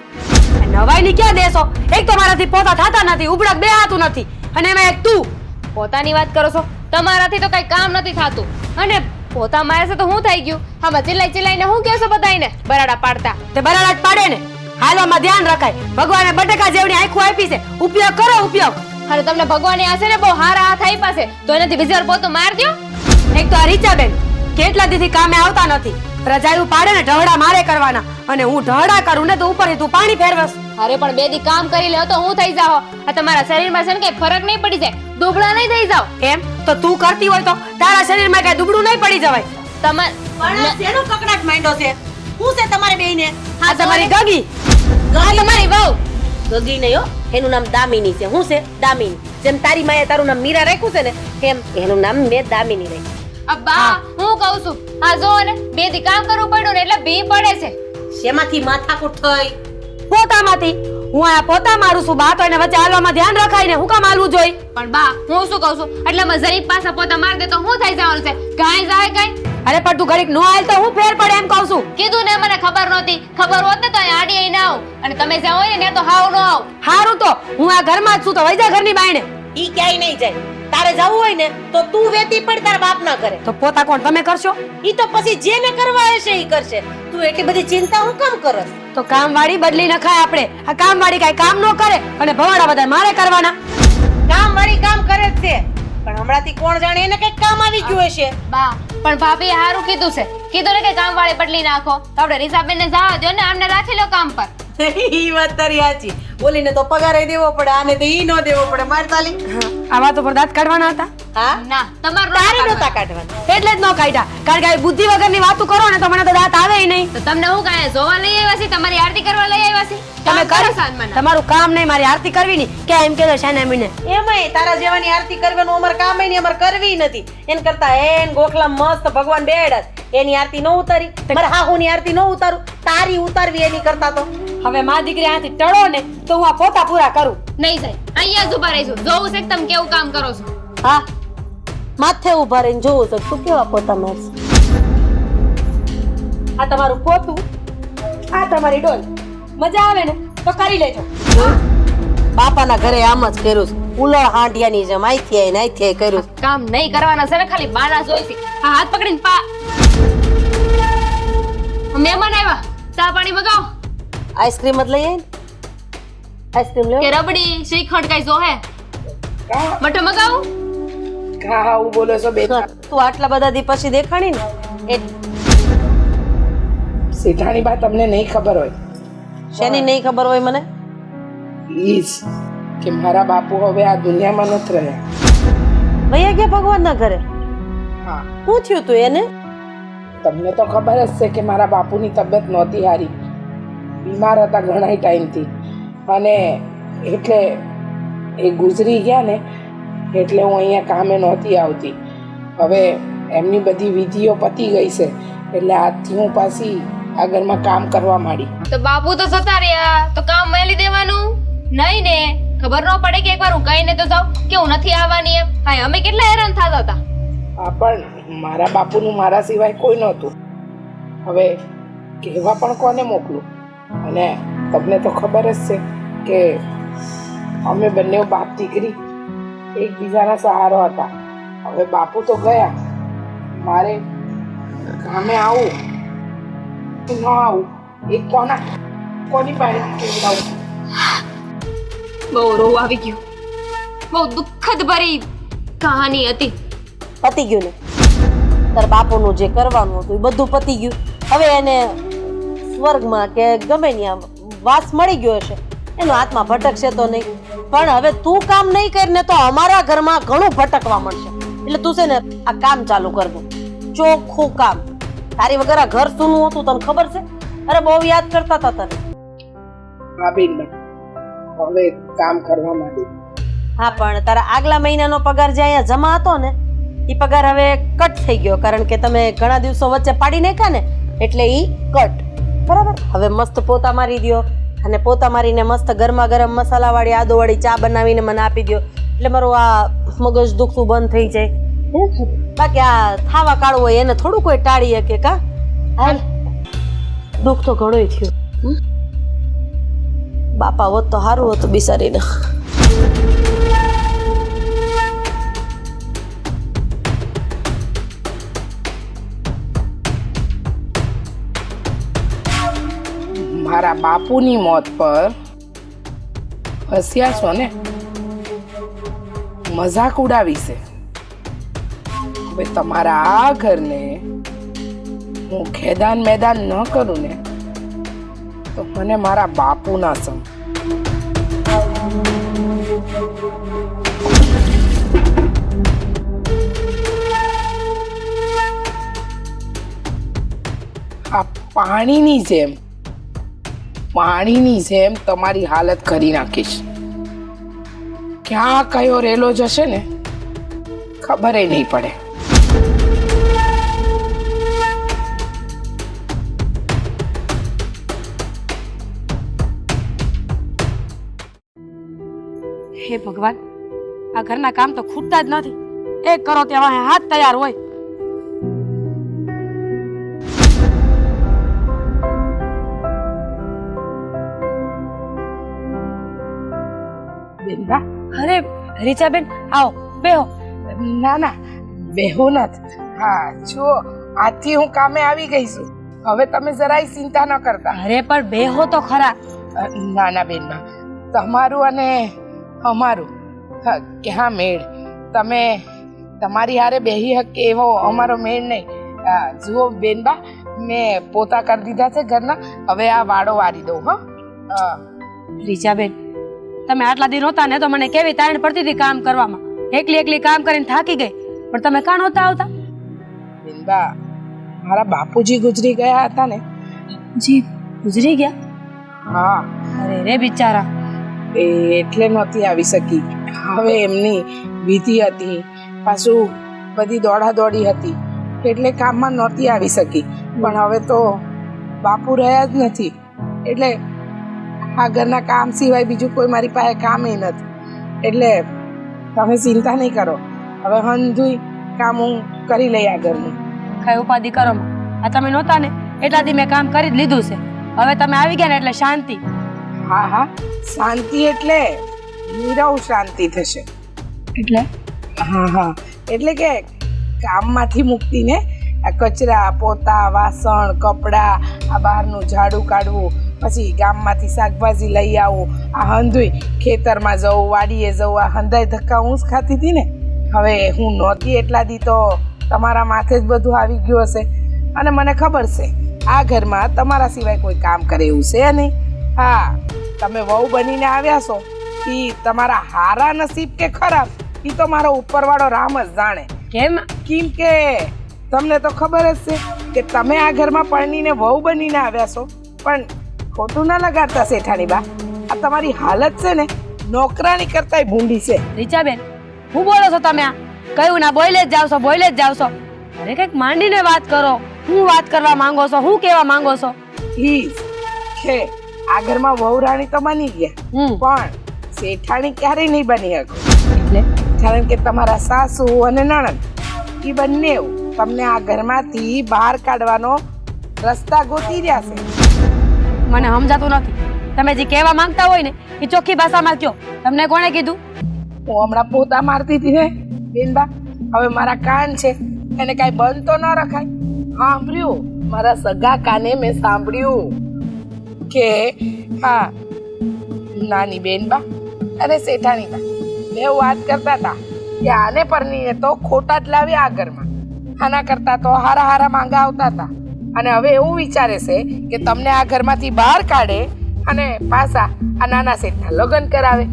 નવાઈની ક્યાં દેશો? એક તો મારાથી પોતા થતા નથી, ઉબળક બેહાતું નથી, અને એમાં એક તું. પોતાની વાત કરો છો? તમારાથી તો કઈ કામ નથી થાતું. અને પોતા માર્યા છે તો શું થઈ ગયું? આમાં ચિલ્લાઈને હું કહેશો બધાયને બરાડા પાડતા? તે બરાડા જ પાડે ને. હાલવામાં ધ્યાન રખાય. ભગવાને બટેકા જેવડી આંખો આપી છે, ઉપયોગ કરો ઉપયોગ. અને તમને ભગવાને હશે ને બહુ હારા હાથ આપ્યા છે તો એનાથી બીજી વાર પોતું માર દો. એક તો આ રીચાબેન કેટલા દીથી કામે આવતા નથી. રજાયું પાડે ને ઢહડા મારે કરવાના, અને હું ઢહડા કરું ને તો ઉપરથી તું પાણી ફેરવસ. અરે પણ બે દી કામ કરી લે તો હું થઈ જાવ. આ તમારા શરીરમાં છે ને કઈ ફરક નહીં પડી જાય, દુબળા નહીં થઈ જાવ. એમ તો તું કરતી હોય તો તારા શરીરમાં કઈ દુબળું નહીં પડી જવાય. તમારે શેનો કકડાટ માંડ્યો છે? હું છે તમારે બેયને? આ તમારી ગગી. આ તમારી વહુ ગગી નહીં હો, એનું નામ દામિની છે. હું છે દામિની. જેમ તારી માએ તારું નામ મીરા રાખ્યું છે ને એમ એનું નામ મેં દામિની રાખ્યું. અબ્બા હું કહું છું હા જો ને બે દી કામ કરવું પડ્યું ને એટલે ભી પડે છે. શેમાંથી માથાકૂટ થઈ? પોતામાંથી. હું આ પોતા મારું છું બા, તો એને વચ્ચે હાલવામાં ધ્યાન રખાય ને હું કામ હાલવું જોઈ? પણ બા હું શું કહું છું એટલે મેં જરીક પાછા પોતા માર દે તો હું થઈ જવાનું છે? કાંઈ જાય કાંઈ. અરે પણ તું ઘડીક નો હાલ તો હું ફેર પડે એમ કહું છું. કીધું ને મને ખબર નહોતી. ખબર હોત ને તો અહીં આડી અહીં ના આવું અને તમે જ્યાં હોય ને ત્યાં તો હાવ નો આવ. હારું તો હું આ ઘરમાં જ છું તો વઈ જા ઘરની બાયણે. ઈ ક્યાંય નહીં જાય. તારે જવું હોય ને તો તું વેતી પડ, તારા બાપ ના કરે. તો પોતા કોણ તમે કરશો? ઈ તો પછી જેને કરવા હશે ઈ કરશે. તું એટલી બધી ચિંતા હું કામ કરસ? તો કામવાળી બદલી નખાય આપણે. આ કામવાળી કાઈ કામ નો કરે અને ભવાડા બધા મારે કરવાના. કામવાળી કામ કરે જ છે પણ હમણાંથી કોણ જાણે એને કઈક કામ આવી ગયું હશે. બા પણ ભાભી હારું કીધું છે. કીધું ને કે કામ વાળી બદલી નાખો તો આપણે રીસાબેન ને જવા દો ને આમને રાખી લો કામ પર. ઈ વાત તારી સાચી. બોલીને તો પગારે દેવો પડે, આને તો ઈ નો દેવો પડે. માર તાલી આ વાતો પર દાંત કાઢવાના હતા? હા ના તમારું તારી નહોતા કાઢવાના એટલે જ નો કાઢ્યા. કારણ કે આવી બુદ્ધિ વગરની વાતો કરો ને તો મને તો દાંત આવે નહીં. તો તમને હું કાંઈ જોવા લઈ આવ્યા છે? તમારી આરતી કરવા લઈ આવ્યા છે? તમે કામ કરો કરો સાંજમાં. તમારું કામ નહીં, મારી આરતી કરવી નહીં કે એમ કે શાને મીને એમાંય તારા જેવાની આરતી કરવાનું અમાર કામ નહીં, અમાર કરવી નથી. એન કરતા એન ગોખલા મસ્ત ભગવાન બેડત એની આરતી નો ઉતારી, મારા હાહુની આરતી નો ઉતારું, તારી ઉતારવી એની કરતા તો. હવે માં દીકરી આથી ટળો ને તો હું આ પોતા પૂરા કરું. નહીં જાય અહીંયા જ ઉભા રહીશું. જોવું છે કે તમે કેવું કામ કરો છો. હા માથે ઉભા રહીને જોવું છે તું કેવા પોતા મારશે. આ તમારું પોતું, આ તમારી ડોલ. મજા આવે ને તો કરી લેજો. બાપાના ઘરે આમ જ કર્યું છે, ઉલળ હાંડિયાની જેમ આઈથી આઈને આઈથી આઈ કર્યું છે. કામ નહીં કરવાના છે ને, ખાલી બાના જોઈ છે. આ હાથ પકડીને પા મહેમાન આવ્યા, ચા પાણી મગાવો. આઈસ્ક્રીમ જ લઈ આઈ ને. આઈસ્ક્રીમ કે લેવો? રબડી શ્રીખંડ કઈ જોહે? કા મઠો મગાવું? કા આવું બોલો છો બેટા? તું આટલા બધા દી પછી દેખાણી ને એ શેઠાણી બા તમને નહીં ખબર હોય શેની નહીં ખબર હોય મને? ઈજ કે મારા બાપુ હવે આ દુનિયામાં નથી રહ્યા. ભૈયા ગયા ભગવાનના ઘરે. હા શું થયું તું એને? તમને તો ખબર જ છે કે મારા બાપુની તબિયત નહોતી સારી, બીમાર હતા ઘણા ટાઈમથી, અને એટલે એ ગુજરી ગયા ને એટલે હું અહીંયા કામે નહોતી આવતી. હવે એમની બધી વિધિઓ પતી ગઈ છે એટલે આજથી હું પાછી આ ઘરમાં કામ કરવા માંડી. તો બાપુ તો જતા રહ્યા તો કામ મેલી દેવાનું નહીં ને? ખબર ન પડે કે એકવાર હું કહીને તો જાઉં કે હું નથી આવવાની એમ? હા અમે કેટલા હેરાન થતા હતા. આ પણ મારા બાપુનું મારા સિવાય કોઈ નહોતું. હવે કહેવા પણ કોને મોકલું? અને તમને તો ખબર જ છે કે અમે બંને બાપ દીકરી એકબીજાના સહારો હતા. હવે બાપુ તો ગયા, મારે કામે આવું કે ન આવું એ કોની પાસે કેવડાવું? બહુ રોવું આવી ગયું. બહુ દુઃખદ ભરી કહાની હતી. પતી ગયું ને તાર બાપુનું જે કરવાનું હતું એ બધું પતી ગયું. હવે એને સ્વર્ગમાં કે ગમે ત્યાં વાસ મળી ગયો હશે, એનો આત્મા ભટકશે તો નહીં. પણ હવે તું કામ નહીં કરીને તો અમારા ઘરમાં ઘણું ભટકવા મળશે. એટલે તું છે ને આ કામ ચાલુ કર દે, ચોખ્ખું કામ. તારી વગર આ ઘર સૂનું હતું તને ખબર છે? અરે બહુ યાદ કરતા હતા તને. હા બેન, હવે કામ કરવા માંડી. હા પણ તારા આગલા મહિનાનો પગાર જે અહીંયા જમા હતો ને એ પગાર હવે કટ થઈ ગયો, કારણ કે તમે ઘણા દિવસો વચ્ચે પાડી નાખ્યા ને એટલે ઈ કટ. બરાબર? હવે મસ્ત પોતા મારી દ્યો અને પોતા મારીને મસ્ત ગરમા ગરમ મસાલાવાળી આદુવાળી ચા બનાવીને મને આપી દ્યો એટલે મારું આ મગજ દુખતું બંધ થઈ જાય. બાકી આ થાવા કાળું હોય એને થોડું કોઈ ટાળી શકે કા? હાલ દુઃખ તો ઘણું થયું. બાપા હોત તો સારું હતું બિચારીને. મારા બાપુની મોત પર હસ્યા છો ને, મજાક ઉડાવી છે. હવે તમારા આ ઘરને હું ખેદાન મેદાન ન કરું ને તો મને મારા બાપુ ના સમ. આ પાણીની જેમ તમારી હાલત કરી નાખીશ. ક્યાં કયો રેલો જશે ને ખબર નહીં પડે. હે ભગવાન, આ ઘરના કામ તો ખૂટતા જ નથી. એક કરો ત્યાં હાથ તૈયાર હોય. બેનબા, અરે રીચાબેન, આવો બેહો. ના ના, બેહો નથી. હા જુઓ, આજથી હું કામે આવી ગઈ છું. હવે તમે જરાય ચિંતા ન કરતા. અરે પણ બેહો તો ખરા. ના ના બેનબા, તમારું અને અમારું ક્યાં મેળ. તમે તમારી હારે બેહી હકે એવો અમારો મેળ નહીં. જુઓ બેનબા, મેં પોતા કરી દીધા છે ઘરના. હવે આ વાડો વારી દઉં. હા રીચાબેન, તમે આટલા દિન નહોતા ને તો મને કેવી તાણ પડતી હતી કામ કરવામાં. એકલી એકલી કામ કરીને થાકી ગઈ. પણ તમે કાં નહોતા આવતા? બેનબા, મારા બાપુજી ગુજરી ગયા હતા ને. જી ગુજરી ગયા? હા. અરે રે બિચારા. એટલે નહોતી આવી શકી. હવે એમની વિધિ હતી, પાછું બધી દોડાદોડી હતી, એટલે કામમાં નહોતી આવી શકી. પણ હવે તો બાપુ રહ્યા જ નથી, એટલે આ ઘરના કામ સિવાય બીજું કોઈ મારી પાસે કામ નથી. એટલે તમે ચિંતા નહીં કરો. હવે હંધુય કામ હું કરી લઈ આ ઘરનું. કઈ ઉપાધિ કરો માં. આ તમે નહોતા ને એટલાથી મેં કામ કરી જ લીધું છે. હવે તમે આવી ગયા ને એટલે શાંતિ. હા હા, શાંતિ એટલે નીરવ શાંતિ થશે. એટલે હા હા, એટલે કે કામમાંથી મુક્તિને આ કચરા, પોતા, વાસણ, કપડાં, આ બહારનું ઝાડુ કાઢવું, પછી ગામમાંથી શાકભાજી લઈ આવું, આ હંધુય ખેતરમાં જવું, વાડીએ જવું, આ હંધાઈ ધક્કા હું જ ખાતી હતી ને. હવે હું નહોતી એટલા દી તો તમારા માથે જ બધું આવી ગયું હશે. અને મને ખબર છે આ ઘરમાં તમારા સિવાય કોઈ કામ કરે એવું છે નહીં. હા, તમે વહુ બનીને આવ્યા છો એ તમારા હારા નસીબ કે ખરાબ એ તો મારો ઉપરવાળો રામ જ જાણે. કેમ? કેમ કે તમને તો ખબર જ છે કે તમે આ ઘરમાં પરણીને વહુ બનીને આવ્યા છો. પણ ખોટું ના લગાડતા શેઠાણી બા, આ તમારી હાલત છે ને નોકરાણી કરતાય ભૂંડી છે. રીચાબેન, હું બોલો છો તમે? આ કયું ના બોલે જ જાવ છો, બોલે જ જાવ છો. અરે કંઈક માંડીને વાત કરો. હું વાત કરવા માંગો છો? હું કેવા માંગો છો? ઈ છે આ ઘરમાં વહુ રાણી તો બની ગયા, પણ શેઠાણી ક્યારેય નહીં બની શકો. એટલે કારણ કે તમારા સાસુ અને નણંદ એ બંને તમને આ ઘરમાંથી બહાર કાઢવાનો રસ્તા ગોતી રહ્યા છે. મને સમજાતું નથી. તમે જે કહેવા માંગતા હોય ને એ ચોખ્ખી ભાષામાં કહો. તમને કોણે કીધું? હું હમણાં પોતા મારતી હતી ને બેનબા, હવે મારા કાન છે એને કાંઈ બંધ તો ન રખાય. સાંભળ્યું, મારા સગા કાને મેં સાંભળ્યું કે હા નાની બેનબા અને શેઠાણી બા બે વાત કરતા હતા કે આને પરણીને તો ખોટા જ લાવ્યા આ ઘરમાં, આના કરતા તો હારા હારા માંગા આવતા હતા. અને હવે એવું વિચારે છે કે તમને આ ઘરમાંથી બહાર કાઢે અને પાછા આ નાના શેઠના લગ્ન કરાવે.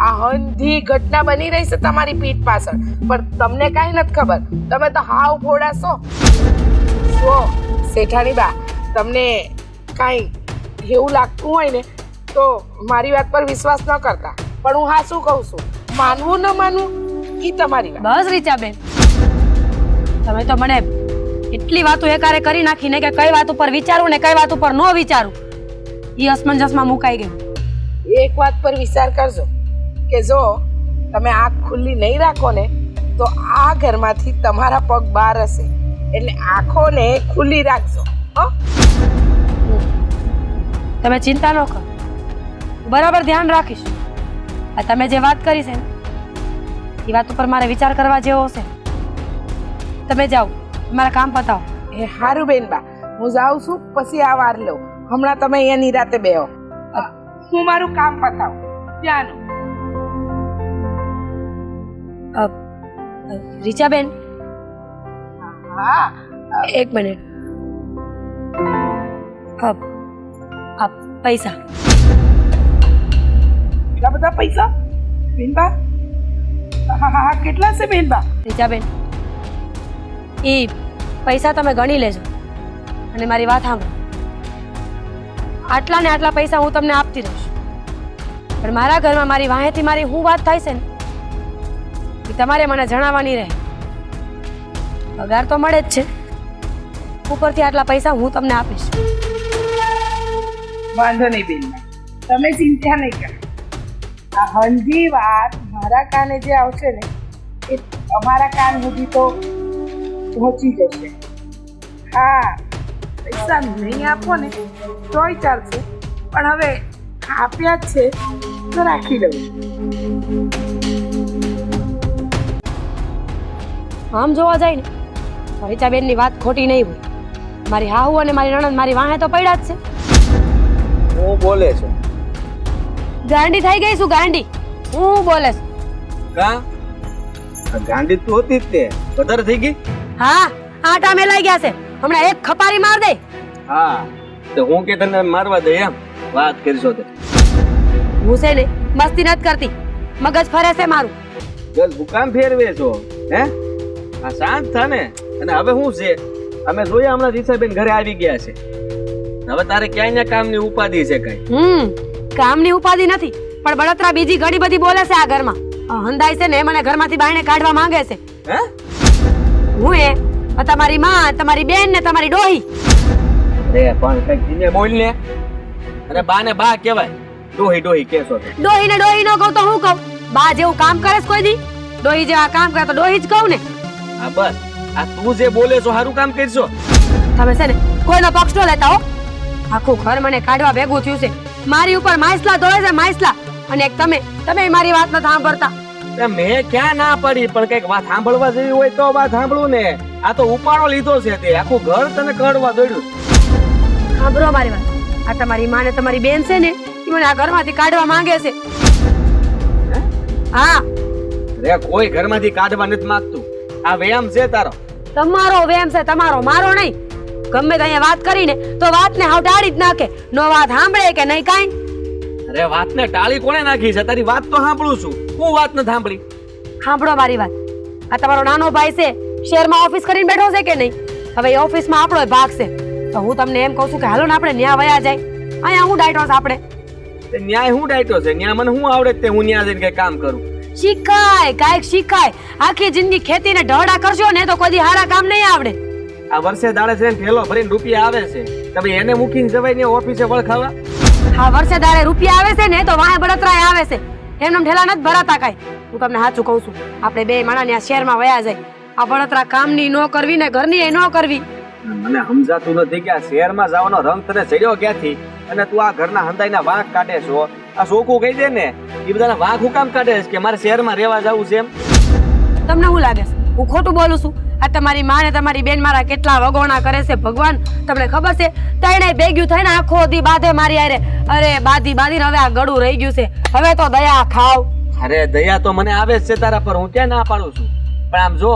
આ હંધી ઘટના બની રહી છે તમારી પીઠ પાછળ, પણ તમને કાંઈ નથી ખબર. તમે તો હાવ ફોડા છો. શેઠાણી બા, તમને કાંઈ એવું લાગતું હોય ને તો મારી વાત પર વિશ્વાસ ન કરતા, પણ હું હા શું કહું છું, માનવું ન માનવું એ તમારી વાત. બસ રીચાબેન, તમે તો મને એટલી વાતો એકારે કરી નાખી ને કે કઈ વાત ઉપર વિચારું ને કઈ વાત ઉપર ન વિચારું એ અસમંજસમાં મુકાઈ ગયું. એક વાત પર વિચાર કરજો કે જો તમે આંખ ખુલ્લી નહીં રાખો ને તો આ ઘરમાંથી તમારા પગ બહાર હશે. એટલે આંખોને ખુલ્લી રાખજો. તમે ચિંતા ન કરો, બરાબર ધ્યાન રાખીશ. આ તમે જે વાત કરી છે ને એ વાત ઉપર મારે વિચાર કરવા જેવો છે. તમે જાઓ, મારા કામ પતાવો. એ હારું બેનબા, હું જાઉં છું, પછી આ વાર લઉં. હમણાં તમે અહીંયા નિરાતે બેહો, હું મારું કામ પતાવું. ત્યાંનું રીચાબેન, હા એક મિનિટ. આ પૈસા. એટલા બધા પૈસા બેનબા? હા હા, કેટલા છે બેનબા? રીચાબેન, એ પૈસા તમે ગણી લેજો અને મારી વાત સાંભળો. આટલા ને આટલા પૈસા હું તમને આપતી રહીશ, પણ મારા ઘરમાં મારી વાહેથી મારી શું વાત થાય છે ને એ તમારે મને જણાવવાની રહે. પગાર તો મળે જ છે, ઉપરથી આટલા પૈસા હું તમને આપીશ. વાંધો નહીં બેન, તમે ચિંતા નહીં કરો. આ હંધી વાત મારા કાને જે આવશે ને એ અમારા કાન સુધી તો પહોંચી જશે. હા, પૈસા નહીં આપો ને તોય ચાલશે, પણ હવે આપ્યા જ છે તો રાખી દઉં. આમ જોવા જાય ને રીચાબેનની વાત ખોટી નહીં હોય. મારી હાહુ અને મારી નણંદ મારી વાહે તો પડ્યા જ છે. હું બોલે છે ગાંડી થઈ ગઈ છું, ગાંડી. હું બોલે છું. કા ગાંડી તું હતી જ તે વધારે થઈ ગઈ. હા, આટા મેલાઈ ગયા છે. હમણાં એક ખપારી માર દે. હા તો હું કે તને મારવા દે એમ વાત કરશો તે હું છે ને મસ્તી નથી કરતી, મગજ ફરે છે મારું. ગલ ભૂકામ ફેરવે છો હે? આ શાંત થા ને. અને હવે શું છે, અમે જોયા હમણાં રીસાબેન ઘરે આવી ગયા છે. હવે તારે ક્યાંય ને કામની ઉપાધિ છે કઈ? કામની ઉપાધિ નથી, પણ બળતરા બીજી ઘણી બધી બોલે છે આ ઘરમાં. આ હંધાઈ છે ને મને ઘરમાંથી બાયણે કાઢવા માંગે છે. હે? હું તમારી માં, તમારી બેન ને તમારી ડોહી. અરે પણ કઈ ધીમે બોલ ને. અને બા ને બા કહેવાય, ડોહી ડોહી કેસો છે. ડોહી ને ડોહી નો કહું તો હું કહું? બા જેવું કામ કરે છે કોઈ દી? ડોહી જેવા કામ કરે તો ડોહી જ કહું ને. હા બસ, આ તું જે બોલે છો સારું કામ કરશો. તમે છે ને કોઈનો પક્ષ ન લેતા હો. આખું ઘર મને કાઢવા ભેગું થયું છે. મારી ઉપર માઇસલા દોડે છે, માઇસલા. અને એક તમે મારી વાત નથી સાંભળતા. મેં ક્યાં ના પડી, પણ કઈક વાત સાંભળવા જેવી હોય તો વાત સાંભળું ને. આ તો ઉપાડો લીધો છે તે, આખું ઘર તને કડવા દોડ્યું. સાંભળો મારી વાત. આ તમારી માં ને તમારી બેન છે ને એ મને આ ઘરમાંથી કાઢવા માંગે છે. હા, રે કોઈ ઘરમાંથી કાઢવા નથી માંગતું. આ વ્યાયામ છે તારો. તમારો વેમ છે, તમારો, મારો નહીં. ગમે તે અહીંયા વાત કરીને તો વાતને હાવ ટાળી જ નાખે. નો વાત સાંભળે કે નહીં કાંઈ. અરે વાતને ટાળી કોણે નાખી છે? તારી વાત તો સાંભળું છું. હું વાત ન સાંભળી. સાંભળો મારી વાત. આ તમારો નાનો ભાઈ છે, શહેરમાં ઓફિસ કરીને બેઠો છે કે નહીં? હવે એ ઓફિસમાં આપણો ભાગ છે. તો હું તમને એમ કહું છું કે હાલો ને આપણે ન્યા વયા જાય. અહીંયા હું ડાયટો છે આપણે. ન્યાય હું ડાયટો છે? ન્યા મને હું આવડે તે હું ન્યા જઈને કઈ કામ કરું? શીખાય, કાંઈક શીખાય. આખી જિંદગી ખેતીને ઢહડા કરશો ને તો કોઈ હારા કામ નહીં આવડે. આ વર્ષે દાડે છે ને થેલો ભરીને રૂપિયા આવે છે, તમે એને મૂકીને જવાય ને ઓફિસે વળખાવા? હા, વર્ષે દાડે રૂપિયા આવે છે ને તો વાહે બળતરાય આવે છે. એમને ઠેલા નથી ભરાતા કાંઈ. હું તમને સાચું કહું છું, આપણે બે માણસ આ શહેરમાં વયા જાય. આ બળતરા કામની નો કરવી ને ઘરની એ નો કરવી. મને સમજાતું નથી કે આ શહેરમાં જવાનો રંગ તને ચડ્યો ક્યાંથી, અને તું આ ઘરના હંધાઈના વાંક કાઢે છો. આ છોકું કહી દે ને, એ બધાના વાંક હું કામ કાઢે છે કે મારે શહેરમાં રહેવા જવું છે એમ? તમને શું લાગે છે હું ખોટું બોલું છું? આ તમારી માં ને તમારી બેન મારા કેટલા વગોણા કરે છે ભગવાન તમને ખબર છે? તણે ભેગ્યું થઈને આખો દી બાધે મારી આરે. અરે બાધી બાધીને હવે આ ગળું રહી ગયું છે. હવે તો દયા ખાવ. અરે દયા તો મને આવે જ છે તારા પર, હું ક્યાં ના પાડું છું. પણ આમ જો,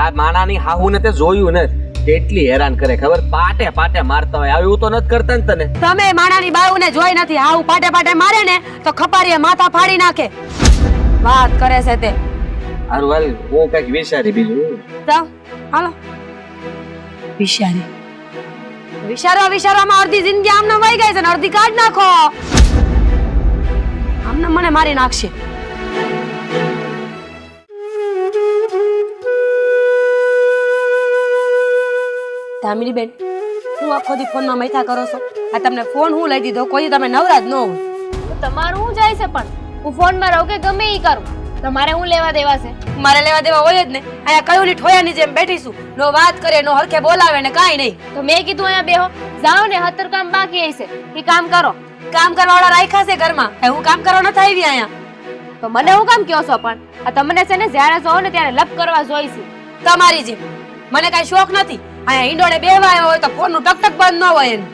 આ માણાની હાહુ ને તે જોયું નથી કેટલી હેરાન કરે ખબર? પાટે પાટે મારતા હોય. આવું તો નથી કરતા ને તને? તમે માણાની બાયુને જોઈ નથી. હાવ પાટે પાટે મારે ને તો ખપારીએ માથા ફાડી નાખે. વાત કરે છે તે. હારું હાલ, હું કઈક વિચારી બીજું. તો હાલો વિચારી. વિચારવામાં અડધી જિંદગી આમને વહી ગઈ છે ને અડધી કાઢ નાખો. આમને મને મારી નાખશે. ધામીની બેન, હું આખો દી ફોનમાં મૈથા કરો છો. આ તમને ફોન હું લઈ દીધો, કોઈ તમે નવરા જ ન હોય. તમારું શું જાય છે? પણ હું ફોનમાં રહું કે ગમે ઈ કરું, તમારે હું લેવા દેવા છે? મારે લેવા દેવા હોય જ ને. અહીંયા કયું ની ઠોયાની જેમ બેઠીશું. નો વાત કરે, નો હરખે બોલાવે ને કાંઈ નહીં. તો મેં કીધું અહીંયા બેહો, જાઓ ને, 17 કામ બાકી હશે એ કામ કરો. કામ કરવા વાળા રાખ્યા છે ઘરમાં. હું કામ કરવા નથી આવી અહીંયા. તો મને હું કામ કહો છો? પણ આ તમને છે ને જ્યારે જોવો ને ત્યારે લપ કરવા જોઈશું. તમારી જેમ મને કઈ શોખ નથી. અહીંયા ઈંડોળે બેહવા આવ્યો હોય તો ફોનનું ટકટક બંધ ન હોય એનું.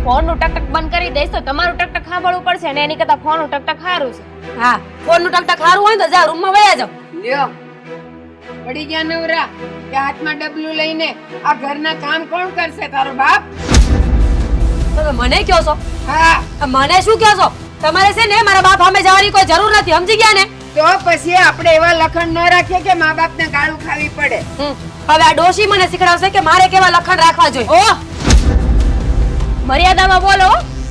ફોનનું ટકટક બંધ કરી દઈશ તો તમારું ટકટક સાંભળવું પડશે ને એની કરતા ફોનનું ટકટક સારું છે. હા, ફોનનું ટકટક સારું હોય તો જા રૂમમાં વયા જાવ. લ્યો, પડી ગયા નવરા કે હાથમાં ડબલું લઈને આ ઘરના કામ કોણ કરશે? તારો બાપ? તમે મને કહો છો? હા, મને શું કહો છો? તમારે છે ને મારા બાપ સામે જવાની કોઈ જરૂર નથી, સમજી ગયા ને? તો પછી આપણે એવા લખણ ન રાખીએ કે મા બાપને ગાળું ખાવી પડે. હવે આ ડોશી મને શીખડાવશે કે મારે કેવા લખણ રાખવા જોઈએ. ઓ મર્યાદામાં બોલો,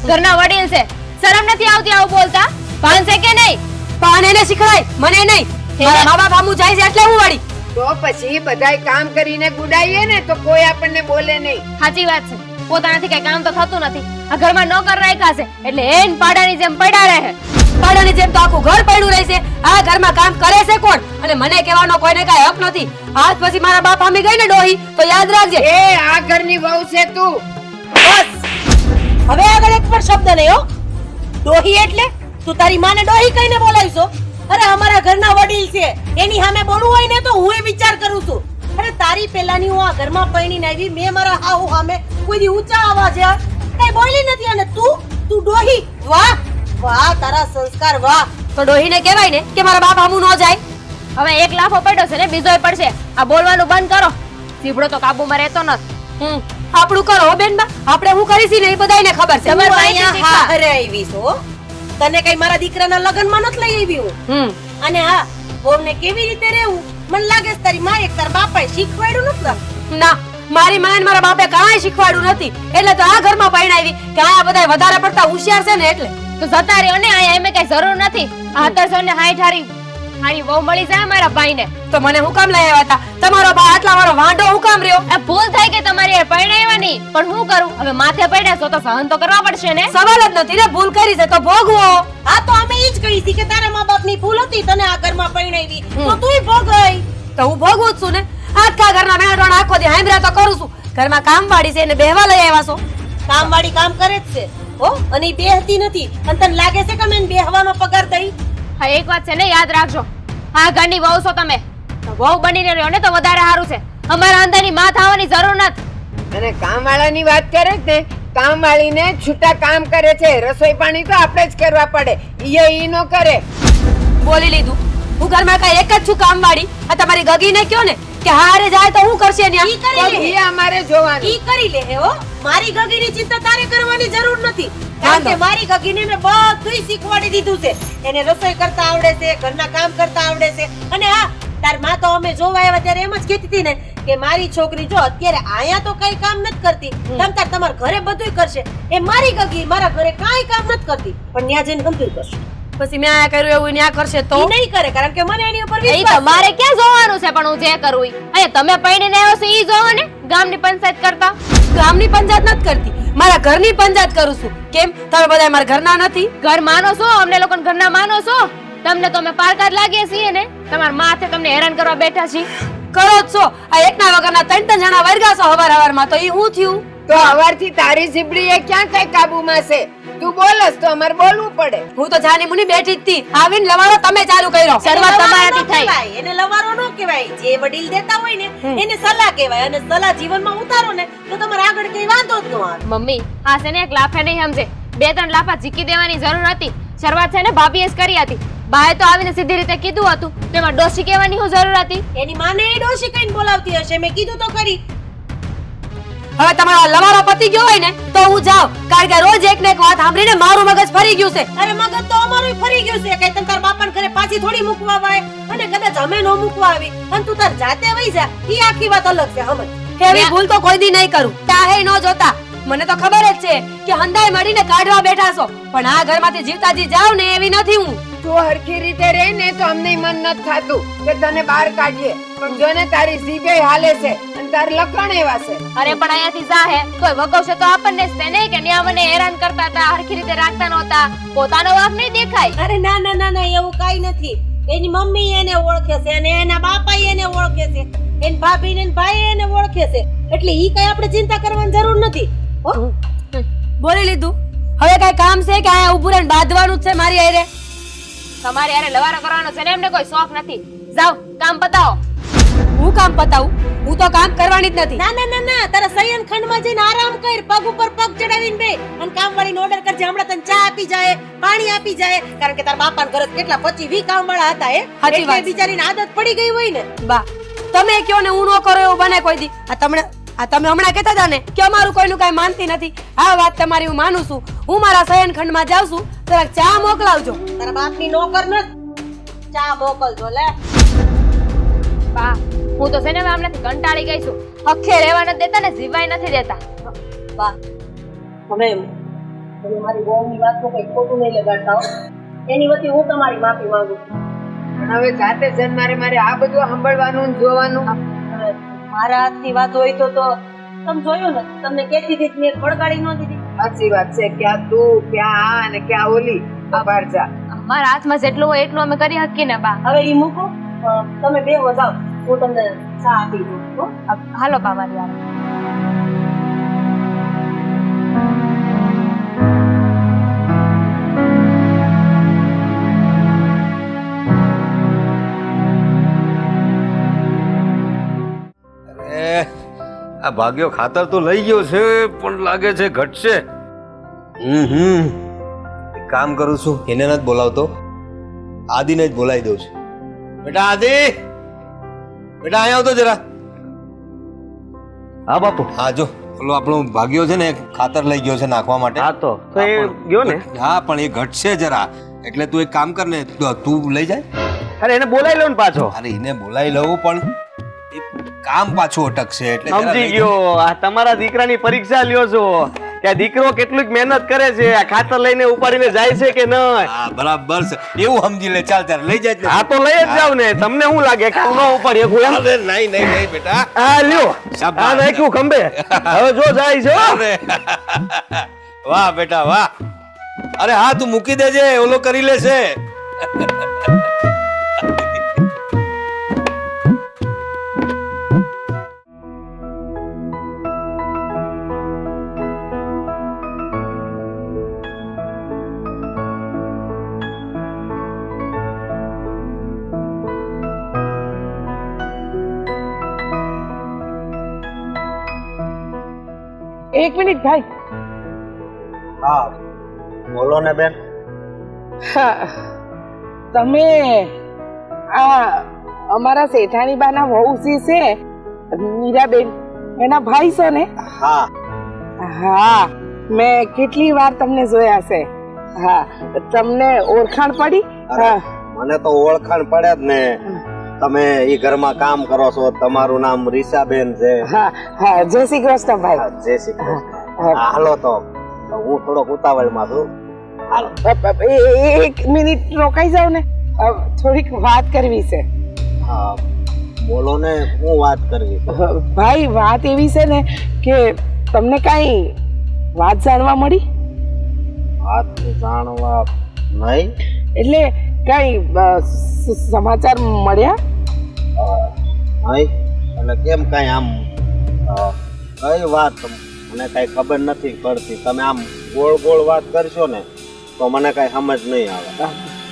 ઘરના વડીલ છે, શરમ નથી આવતી આવું બોલતા? ભાન છે કે નહીં? પણ એને શીખડાય, મને નહીં. મારા મા બાપ આમું જાય છે એટલે હું વળી તો પછી બધાય કામ કરીને ગુડાઈએ ને તો કોઈ આપણને બોલે નહીં. સાચી વાત છે, પોતાનાથી કઈ કામ તો થતું નથી. આ ઘરમાં નોકર રાખ્યા છે એટલે એન પાડાની જેમ પડ્યા રહે. પાડાની જેમ તો આખું ઘર પડ્યું રહેશે. આ ઘરમાં કામ કરે છે કોણ? અને મને કહેવાનો કોઈને કાંઈ હક નથી. આજ પછી મારા બાપ સામે ગઈ ને ડોહી તો યાદ રાખજે. એ આ ઘરની વહુ છે તું. બસ હવે આગળ એક પણ શબ્દ નહીં હો. ડોહી એટલે તું તારી માને ડોહી કહીને બોલાવીશો? અરે અમારા ઘરના વડીલ છે, એની સામે બોલવું હોય ને તો હું એ વિચાર કરું છું. અરે તારી પેલાની હું આ ઘરમાં પૈણીને આવી, મેં મારા હાઉ સામે કોઈ દી ઊંચા અવાજે કઈ બોલી નથી અને તું ડોહી. વાહ વાહ તારા સંસ્કાર વાહ. તો ડોહીને કહેવાય ને કે મારા બાપ સામું ન જાય. હવે એક લાફો પડ્યો છે ને બીજોય પડશે. આ બોલવાનું બંધ કરો. સીભડો તો કાબુમાં રહેતો નથી. આપણું કરો હો બેનબા, આપણે હું કરીશી ને એ બધાયને ખબર છે. તમારે હું માહિતી અહીંયા શીખવા. હારે આવી છું હો. તને કઈ મારા દીકરાના લગ્નમાં નથી લઈ આવી હું. અને હા વહુને કેવી રીતે રહેવું મને લાગે છે તારી માં એક તાર બાપાએ શીખવાડ્યું નથી. ના મારી માએ ને મારા બાપે કાંઈ શીખવાડ્યું નથી. એટલે તો આ ઘરમાં પરણાવી કે આ બધા વધારે પડતા હોશિયાર છે ને એટલે. તો જતા રહ્યો ને, અહીંયા એમે કઈ જરૂર નથી. આ 1760 હારી વહુ મળી જાય મારા ભાઈને. તો મને હું કામ લઈ આવ્યા હતા? તમારો બા આટલા વાળો વાંઢો હું કામ રહ્યો? આ ભૂલ થઈ કે તમારી એ પરણાવવાની, પણ હું કરું હવે? માથે પડ્યા છો તો સહન તો કરવા પડશે ને. સવાલ જ નથી ને, ભૂલ કરી છે તો ભોગવો. હા તો અમે ઈ જ કહી છે કે તારા મા બાપની ભૂલ હતી, તને આ ઘરમાં પરણાવી તો તુંય ભોગઈ. તો હું ભોગવું જ છું ને. આખા ઘરના મેળાટોણ આખો દી હાંભળ્યા તો કરું છું. ઘરમાં કામવાળી છે એને બેહવા લઈ આવ્યા છો. કામવાળી કામ કરે જ છે હો, અને ઈ બેહતી નથી. અને તને લાગે છે કે મેં બેહવાનો પગાર દઈ? હા એક વાત છે ને, યાદ રાખજો, આ ઘરની વહુ છો તમે. તો વહુ બનીને રહ્યો ને તો વધારે સારું છે. અમારા અંદરની માં થવાની જરૂર નથી. અને કામવાળાની વાત કરે છે ને, કામવાળીને છૂટા કામ કરે છે, રસોઈ પાણી તો આપણે જ કરવા પડે, ઈ નો કરે. બોલી લીધું. હું ઘરમાં કઈ એક જ છું કામવાળી. આ તમારી ગગીને કયો ને કે હારે જાય તો હું કરશે ન્યા? ઈ અમારે જોવાનું. ઈ કરી લે હે હો. મારી ગગીની ચિંતા તારે કરવાની જરૂર નથી. કારણ કે મારી ગગીને મેં બધુંય શીખવાડી દીધું છે. એને રસોઈ કરતા આવડે છે, ઘરના કામ કરતા આવડે છે. અને હા તાર માં તો અમે જોવા આવ્યા ત્યારે એમ જ કહેતી હતી ને કે મારી છોકરી જો અત્યારે આયા તો કઈ કામ નથી કરતી, તમ તાર તમારા ઘરે બધુંય કરશે. એ મારી ગગી મારા ઘરે કાંઈ કામ નથી કરતી, પણ ન્યા જઈને ગમતું કરશે. પછી મેં આ કર્યું એવું ન્યા કરશે તો નહીં કરે, કારણ કે મને એની ઉપર એ વિશ્વાસ છે. તમારે ક્યાં જોવાનું છે? પણ હું જે કરું ઈ. અહીંયા તમે પૈણીને આવ્યો છો ઈ જોવો ને, ગામની પંચાયત કરતા. ગામની પંચાયત નથી કરતી, મારા ઘરની પંચાયત કરું છું. કેમ તમે બધા મારા ઘરના નથી? ઘર માનો છો? અમને લોકોને ઘરના માનો છો? તમને તો અમે પારકા જ લાગીએ છીએ ને. તમારા માથે તમને હેરાન કરવા બેઠા છીએ. કરો જ છો. આ એકના વગરના 3 જણા વર્ગા છો હવાર માં, તો ઈ હું થયું? તો હવારથી તારી ઝીબડી એ ક્યાં કઈ કાબુમાં છે? તું બોલસ તો અમારે બોલવું પડે. હું તો જાની મુની બેઠી જ હતી. આવીને લવારો તમે ચાલુ કર્યો. શરૂઆત તમારાથી થઈ. એને લવારો નો કહેવાય. જે વડીલ દેતા હોય ને એને સલાહ કહેવાય. અને સલાહ જીવનમાં ઉતારો ને તો તમારે આગળ કઈ વાંધો જ ન આવે. મમ્મી આ છે ને એક લાફે નહીં સમજે. 2-3 લાફા ઝીકી દેવાની જરૂર હતી. શરૂઆત છે ને ભાભીએ જ કરી હતી. બાએ તો આવીને સીધી રીતે કીધું હતું, તેમાં ડોશી કહેવાની શું જરૂર હતી? એની માને એ ડોશી કઈને બોલાવતી હશે. મેં કીધું તો કરી. હવે તમારો લવારો પતી ગયો હોય ને તો હું જાઉં, કારણ કે રોજ એક ને એક વાત સાંભળીને મારું મગજ ફરી ગયું છે. અરે મગજ તો અમારું ફરી ગયું છે. કઈ તને તાર બાપાને ઘરે પાછી થોડી મૂકવા આવે, અને કદાચ અમે નો મૂકવા આવી અને તું તાર જાતે વઈ જા, ઈ આખી વાત અલગ છે. સમજ એવી ભૂલ તો કોઈ દી નહીં કરું. તાહે નો જોતા. મને તો ખબર જ છે કે હંધાઈ મળીને કાઢવા બેઠા છો, પણ આ ઘરમાંથી જીવતા જી જાવ ને એવી નથી હું. તું હરખી રીતે રહે ને તો અમને મન નથી થાતું કે તને બહાર કાઢીએ, પણ જો ને તારી જીભે હાલે છે અને તાર લખણ એવા છે. અરે પણ અહીંયાથી જાહે કોઈ વગવશે તો આપણને જ તે નહીં કે ન્યા મને હેરાન કરતા હતા, હરખી રીતે રાખતા નહોતા, પોતાનો વાંક નહીં દેખાય. અરે ના ના ના ના, એવું કાઈ નથી. એની મમ્મી એને ઓળખે છે અને એના બાપા એને ઓળખે છે, એન ભાભી ને ભાઈ એને ઓળખે છે, એટલે ઈ કઈ આપણે ચિંતા કરવાની જરૂર નથી. હો બોલી લીધું. હવે કઈ કામ છે કે આ ઊભું રહીને બાંધવાનું જ છે મારી હારે? તમારે યારે લવારો કરવાનો છે ને, એમને કોઈ શોખ નથી. જાઓ કામ પતાવો. હું કામ પતાવું? હું તો કામ કરવાની જ નથી. ના ના ના ના, તારા શયન ખંડમાં જઈને આરામ કર, પગ ઉપર પગ ચડાવીને બે, અને કામવાળીને ઓર્ડર કરજે, હમણાં તને ચા આપી જાય, પાણી આપી જાય, કારણ કે તારા બાપાના ઘરે કેટલા 25-20 કામવાળા હતા. એટલે બિચારીને આદત પડી ગઈ હોય ને. બા તમે કયો ને હું નો કરો એવું બને કોઈ દી. તમે હમણાં કહેતા હતા ને કે અમારું કોઈનું કાઈ માનતી નથી. આ વાત તમારી હું માનું છું. હું મારા શયન ખંડમાં જાઉં છું, જરાક ચા મોકલાવજો. તારા બાપની નોકર ન ચા મોકલજો લે. બા હું તો છે ને હમણાંથી કંટાળી ગઈ છું. હખે રહેવા નથી દેતા ને જીવાય નથી દેતા. બા તમે મારી બહુની વાતમાં કઈ ખોટું નહીં લગાડતા હો. એની વતી હું તમારી માફી માંગુ છું. પણ હવે જાતે જન મારે આ બધું સાંભળવાનું ને જોવાનું. મારા હાથની વાત હોય તો તમે જોયું ને, તમને કેતી હતી મેં ખડકાડી ન દીધી. સાચી વાત છે. ક્યાં તું, ક્યાં આ અને ક્યાં ઓલી. બહાર જા. મારા હાથમાં જેટલું હોય એટલું અમે કરી શકીએ ને બા. હવે ઈ મૂકો, તમે બે વધાવો, હું તમને ચા આપી દઉં. હો? હાલો બા મારી યાર. અરે આ ભાગ્યો ખાતર તો લઈ ગયો છે પણ લાગે છે ઘટશે. એક કામ કરું છું, એને નથી બોલાવતો, આદિને જ બોલાવી દઉં છું. બેટા આદિ, બેટા અહીંયા આવતો જરા. હા બાપુ. હા જો પેલો આપણો ભાગ્યો છે ને ખાતર લઈ ગયો છે નાખવા માટે. હા તો એ ગયો ને. હા પણ એ ઘટશે જરા, એટલે તું એક કામ કર ને, તું લઈ જાય. અરે એને બોલાવી લો ને પાછો. અરે એને બોલાવી લઉં પણ એ કામ પાછું અટકશે એટલે જરા સમજી લઈ ગયો. આ તમારા દીકરાની પરીક્ષા લ્યો છો કે આ દીકરો કેટલું મહેનત કરે છે, આ ખાતર લઈને ઉપાડીને જાય છે કે નહીં. હા બરાબર છે, એવું સમજી લે. ચાલ ચાલ લઈ જાય. આ તો લઈ જ જાવ ને. તમને શું લાગે કે હું ન ઉપાડી શકું એમ? અરે નહીં નહીં નહીં બેટા. આ લ્યો, શાબાશ. આ નાખ્યું ખંભે. હવે જો જાય છે હો. અરે વાહ બેટા વાહ. અરે હા તું મૂકી દેજે, ઓલો કરી લેશે. એક મિનિટ ભાઈ. હા બોલો ને બેન. હા, તમે આ અમારા શેઠાણી બાના વહુ છે મીરાબેન, એના ભાઈ છો ને? હા હા, મેં કેટલી વાર તમને જોયા છે. હા, તમને ઓળખાણ પડી? હા. મને તો ઓળખાણ પડે જ ને. તમે ઈ ઘરમાં કામ કરો છો, તમારું નામ રીસાબેન છે. હા હા, જય શ્રી કૃષ્ણ ભાઈ. જય શ્રી કૃષ્ણ. હાલો તો હું થોડોક ઉતાવળમાં છું. એક મિનિટ રોકાઈ જાવ ને, થોડીક વાત કરવી છે. હા બોલો ને, હું વાત કરવી છે. ભાઈ વાત એવી છે ને કે તમને કઈ વાત જાણવા મળી? વાત જાણવા નહીં. એટલે કઈ સમાચાર મળ્યા? નહીં એટલે કેમ કઈ આમ કઈ વાત મને કઈ ખબર નથી પડતી. તમે આમ ગોળ ગોળ વાત કરશો ને તો મને કઈ સમજ નહીં આવે.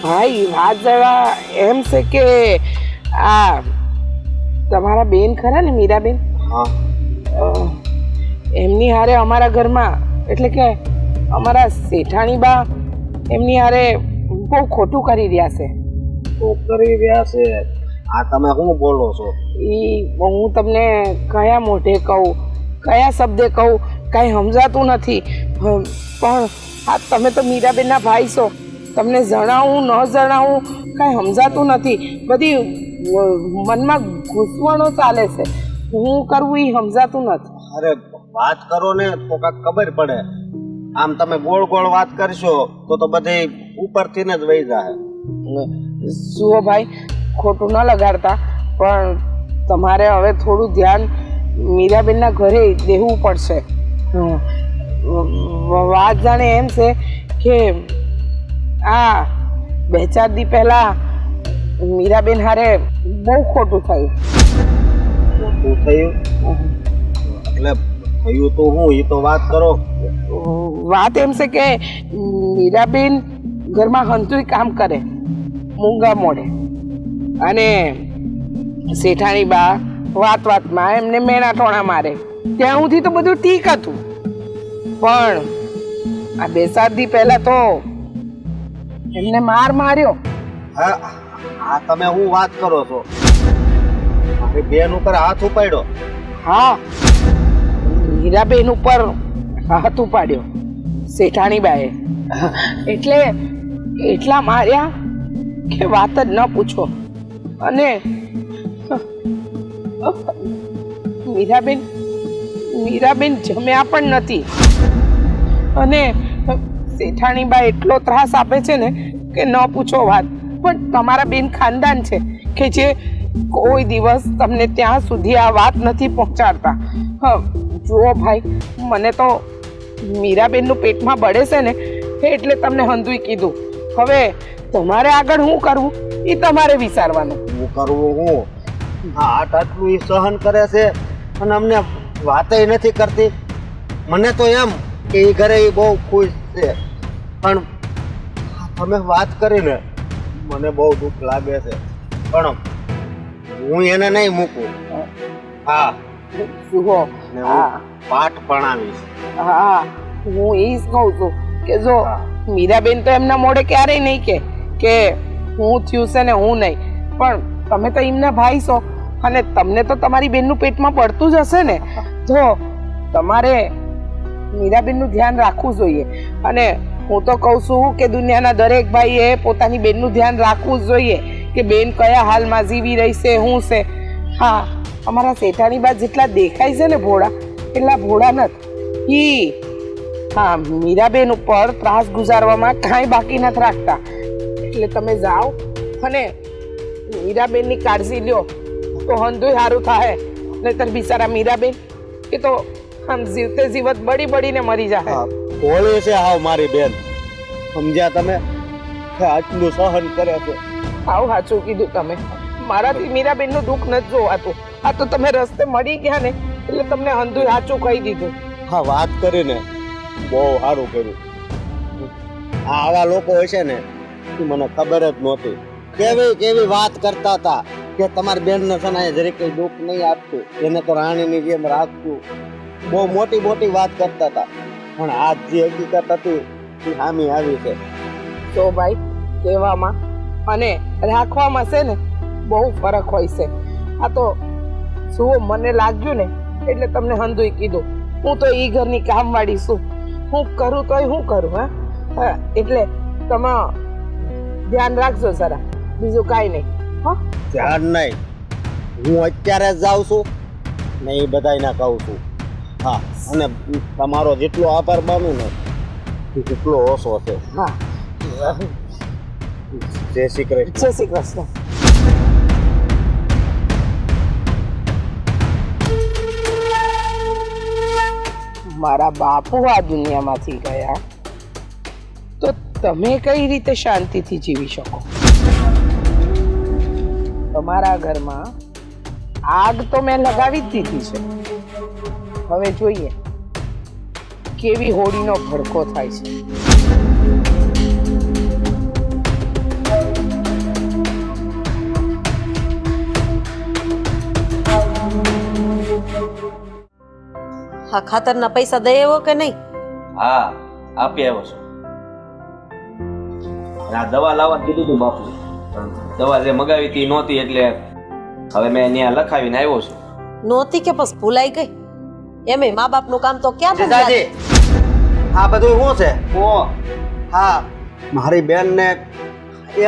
ભાઈ વાત જરા એમ છે કે આ તમારા બેન ખરા ને મીરાબેન, હા એમની હારે અમારા ઘરમાં એટલે કે અમારા શેઠાણી બા એમની હારે બહુ ખોટું કરી રહ્યા છે. શું કરી રહ્યા છે? આ તમે શું બોલો છો? ઈ હું તમને કયા મોઢે કહું, કયા શબ્દે કહું, કાંઈ સમજાતું નથી. પણ આ તમે તો મીરાબેનના ભાઈ છો, તમને જણાવું ન જણાવું કાંઈ સમજાતું નથી. બધી મનમાં ઘૂસવણો ચાલે છે, હું કરવું એ સમજાતું નથી. અરે વાત કરો ને તો કાંઈક ખબર પડે. આમ તમે ગોળ ગોળ વાત કરશો તો બધી ઉપરથી જ વહી જાય. જુઓ ભાઈ, ખોટું ન લગાડતા, પણ તમારે હવે થોડું ધ્યાન મીરાબેનના ઘરે દેવું પડશે. વાત જાણે એમ છે કે આ 2-4 દી પહેલા મીરાબેન હારે બહુ ખોટું થયું. શું થયું? એટલે થયું તો હું એ તો વાત કરો. વાત એમ છે કે મીરાબેન ઘરમાં હંતુય કામ કરે મૂંગા મોડે, અને શેઠાણી બા વાત વાતમાં એમને મેણા ટોણા મારે. ત્યાં સુધી તો બધું ઠીક હતું, પણ આ 2-4 દી પહેલા તો એમને માર માર્યો. હા તમે હું વાત કરો છો? મારી બેન ઉપર હાથ ઉપાડ્યો? હા, મીરાબેન ઉપર હાથ ઉપાડ્યો શેઠાણી બાએ. એટલે એટલા માર્યા કે વાત જ ન પૂછો. અને મીરાબેન જમ્યા પણ નથી. અને શેઠાણી બા એટલો ત્રાસ આપે છે ને કે ન પૂછો વાત. પણ તમારા બેન ખાનદાન છે કે જે કોઈ દિવસ તમને ત્યાં સુધી આ વાત નથી પહોંચાડતા. જુઓ ભાઈ, મને તો મીરાબેનનું પેટમાં બળે છે ને એટલે તમને હંધુય કીધું. હવે તમારે આગળ શું કરવું એ તમારે વિચારવાનું. હું કરવું હું આટલું ઈ સહન કરે છે અને અમને વાતય નથી કરતી. મને તો એમ કે એ ઘરે ઈ બહુ ખુશ છે, પણ તમે વાત કરીને મને બહુ દુઃખ લાગે છે. પણ હું એને નહીં મૂકું. હા, જુઓ, ને હું પાઠ ભણાવીશ. હા, હું એ જ કહું છું કે જો મીરાબેન તો એમના મોઢે ક્યારેય નહીં કે હું થયું છે ને હું નહીં, પણ તમે તો એમના ભાઈ છો અને તમને તો તમારી બેનનું પેટમાં પડતું જ હશે ને, તો તમારે મીરાબેનનું ધ્યાન રાખવું જોઈએ. અને હું તો કહું છું કે દુનિયાના દરેક ભાઈએ પોતાની બેનનું ધ્યાન રાખવું જ જોઈએ કે બેન કયા હાલમાં જીવી રહી છે, શું છે. હા, અમારા શેઠાણી બા જેટલા દેખાય છે ને ભોળા, એટલા ભોળા નથી. હા, મીરાબેન ઉપર ત્રાસ ગુજારવામાં કાંઈ બાકી નથી રાખતા. એટલે તમે જાઓ અને મીરાબેનની કાળજી લ્યો તો હંધુય સારું થાય. નહીતર બિચારા મીરાબેન એ તો આમ જીવતે જીવત બળીને મરી જાય. ભોળી છે હાવ મારી બેન, સમજ્યા તમે? કે આટલું સહન કરે છે. આવું સાચું કીધું તમે. મારાથી મીરાબેનનું દુઃખ નથી જોવાતું. આ તો તમે રસ્તે મળી ગયા ને એટલે તમને હંધુય સાચું કહી દીધું. હા, વાત કરીને બહુ સારું કર્યું. આવા લોકો હોય છે ને એ મને ખબર જ નહોતી. કેવી વાત કરતા હતા કે તમારી બેનને છે ને જરી કઈ દુઃખ નહીં આપતું, એને તો રાણીની જેમ રાખતું. બહુ મોટી વાત કરતા હતા, પણ આજ જે હકીકત હતી એ સામે આવી છે. તો ભાઈ, કહેવામાં અને રાખવામાં છે ને બહુ ફરક હોય છે. આ તો જુઓ, મને લાગ્યું ને એટલે તમને હંધુય કીધું. હું તો ઈ ઘરની કામવાળી છું, હું કરું તોય હું કરું. હા, એટલે તમે ધ્યાન રાખજો જરા, બીજું કાંઈ નહીં. હા, ધ્યાન નહીં, હું અત્યારે જ જાઉં છું ને એ બધાને કહું છું. હા, અને તમારો જેટલો આભાર માનું ને એટલો ઓછો છે. હા, જય શ્રી કૃષ્ણ. જય શ્રી કૃષ્ણ. મારા બાપુ આ દુનિયામાંથી ગયા તો તમે કઈ રીતે શાંતિથી જીવી શકો? તમારા ઘરમાં આગ તો મેં લગાવી જ દીધી છે. હવે જોઈએ કેવી હોળીનો ભડકો થાય છે. હા, ખાતરના પૈસા દઈ આવ્યો કે નહીં? હા, આપી આવ્યો છું. અને આ દવા લાવવાનું કીધું હતું બાપુ, પણ દવા જે મગાવી હતી નહોતી, એટલે હવે મેં ત્યાં લખાવીને આવ્યો છું. નહોતી કે બસ ભૂલાઈ ગઈ? એમે મા બાપનું કામ તો ક્યાં પણ દાદી, આ બધું શું છે? હા, મારી બેનને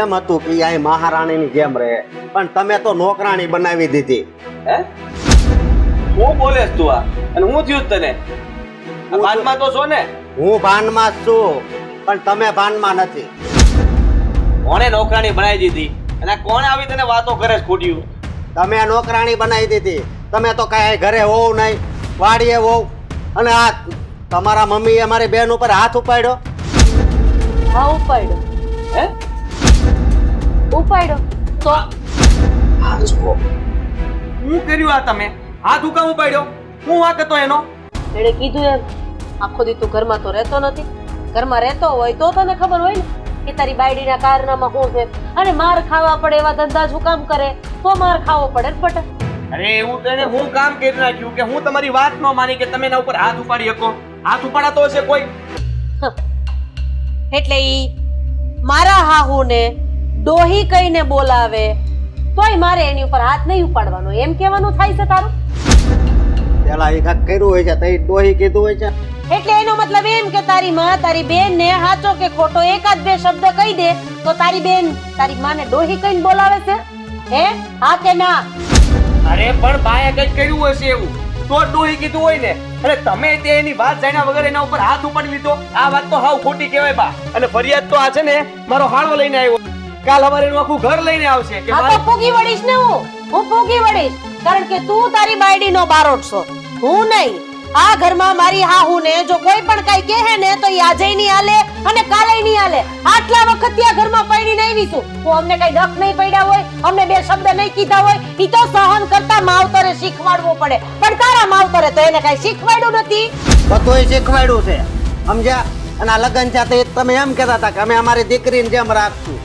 એમ હતું કે આ મહારાણીની જેમ રહે, પણ તમે તો નોકરાણી બનાવી દીધી. હે? હું બોલે તું આ? અને હું થયું તને? ભાનમાં તો છો ને? હું ભાનમાં જ છું, પણ તમે ભાનમાં નથી. કોણે નોકરાણી બનાવી દીધી? અને કોણે આવી તને વાતો કરે છે ખોટી? તમે નોકરાણી બનાવી દીધી. તમે તો કઈ ઘરે હોવ નહીં, વાડીએ હોવ. અને આ તમારા મમ્મીએ મારી બેન ઉપર હાથ ઉપાડ્યો. હા, ઉપાડ્યો. હે? ઉપાડ્યો તો હું કર્યું આ તમે? હાથ ઉકામ ઉપાડ્યો? હું વાંક હતો એનો? એણે કીધું એમ આખો દી તું ઘરમાં તો રહેતો નથી. ઘરમાં રહેતો હોય તો તને ખબર હોય ને કે તારી બાયડીના કારનામાં શું છે. અને માર ખાવા પડે એવા ધંધા શું કામ કરે તો માર ખાવો પડે જ બટા. અરે એવું તેને હું કામ કરી નાખ્યું કે હું તમારી વાત ન માની કે તમે એના ઉપર હાથ ઉપાડી શકો? હાથ ઉપાડાતો હશે કોઈ? એટલે ઈ મારા હાહુને ડોહી કહીને બોલાવે તોય મારે એની ઉપર હાથ નહીં ઉપાડવાનો એમ કહેવાનું થાય છે તારું? પેલા એ કાંઈક કર્યું હોય છે તઈ ડોહી કીધું હોય છે. એટલે એનો મતલબ એમ કે તારી માં તારી બેન ને હાચો કે ખોટો એકાદ બે શબ્દ કહી દે તો તારી બેન તારી માને ડોહી કહીને બોલાવે છે? હે, હા કે ના? અરે પણ બાએ કઈ કર્યું હશે એવું તો ડોહી કીધું હોય ને. અરે તમે તે એની વાત જાણ્યા વગર એના ઉપર હાથ ઉપાડી લીધો. આ વાત તો હાવ ખોટી કહેવાય બા. અને ફરિયાદ તો આ છે ને મારો હાળવો લઈને આવ્યો. કાલ અમારે એનું આખું ઘર લઈને આવશે કે આ તો પૂગી વળીશ ને હું પૂગી વળીશ, કારણ કે તું તારી બાયડીનો બારોટ છો, હું નહીં. આ ઘરમાં મારી હાહુને જો કોઈ પણ કઈ કહે ને તો ઈ આજે નહીં હાલે અને કાલે નહીં હાલે. આટલા વખત ત્યાં ઘરમાં પડીને આવી છું, તો અમને કઈ દખ નહીં પડ્યા હોય, અમને બે શબ્દ નહીં કીધા હોય, ઈ તો સહન કરતા માવતરે શીખવાડવું પડે. પણ તારા માવતરે તો એને કઈ શીખવાડ્યું નથી. બધુંય શીખવાડ્યું છે સમજ્યા. અને આ લગ્ન છે તે તમે એમ કહેતા હતા કે અમે અમારી દીકરીને જેમ રાખશું.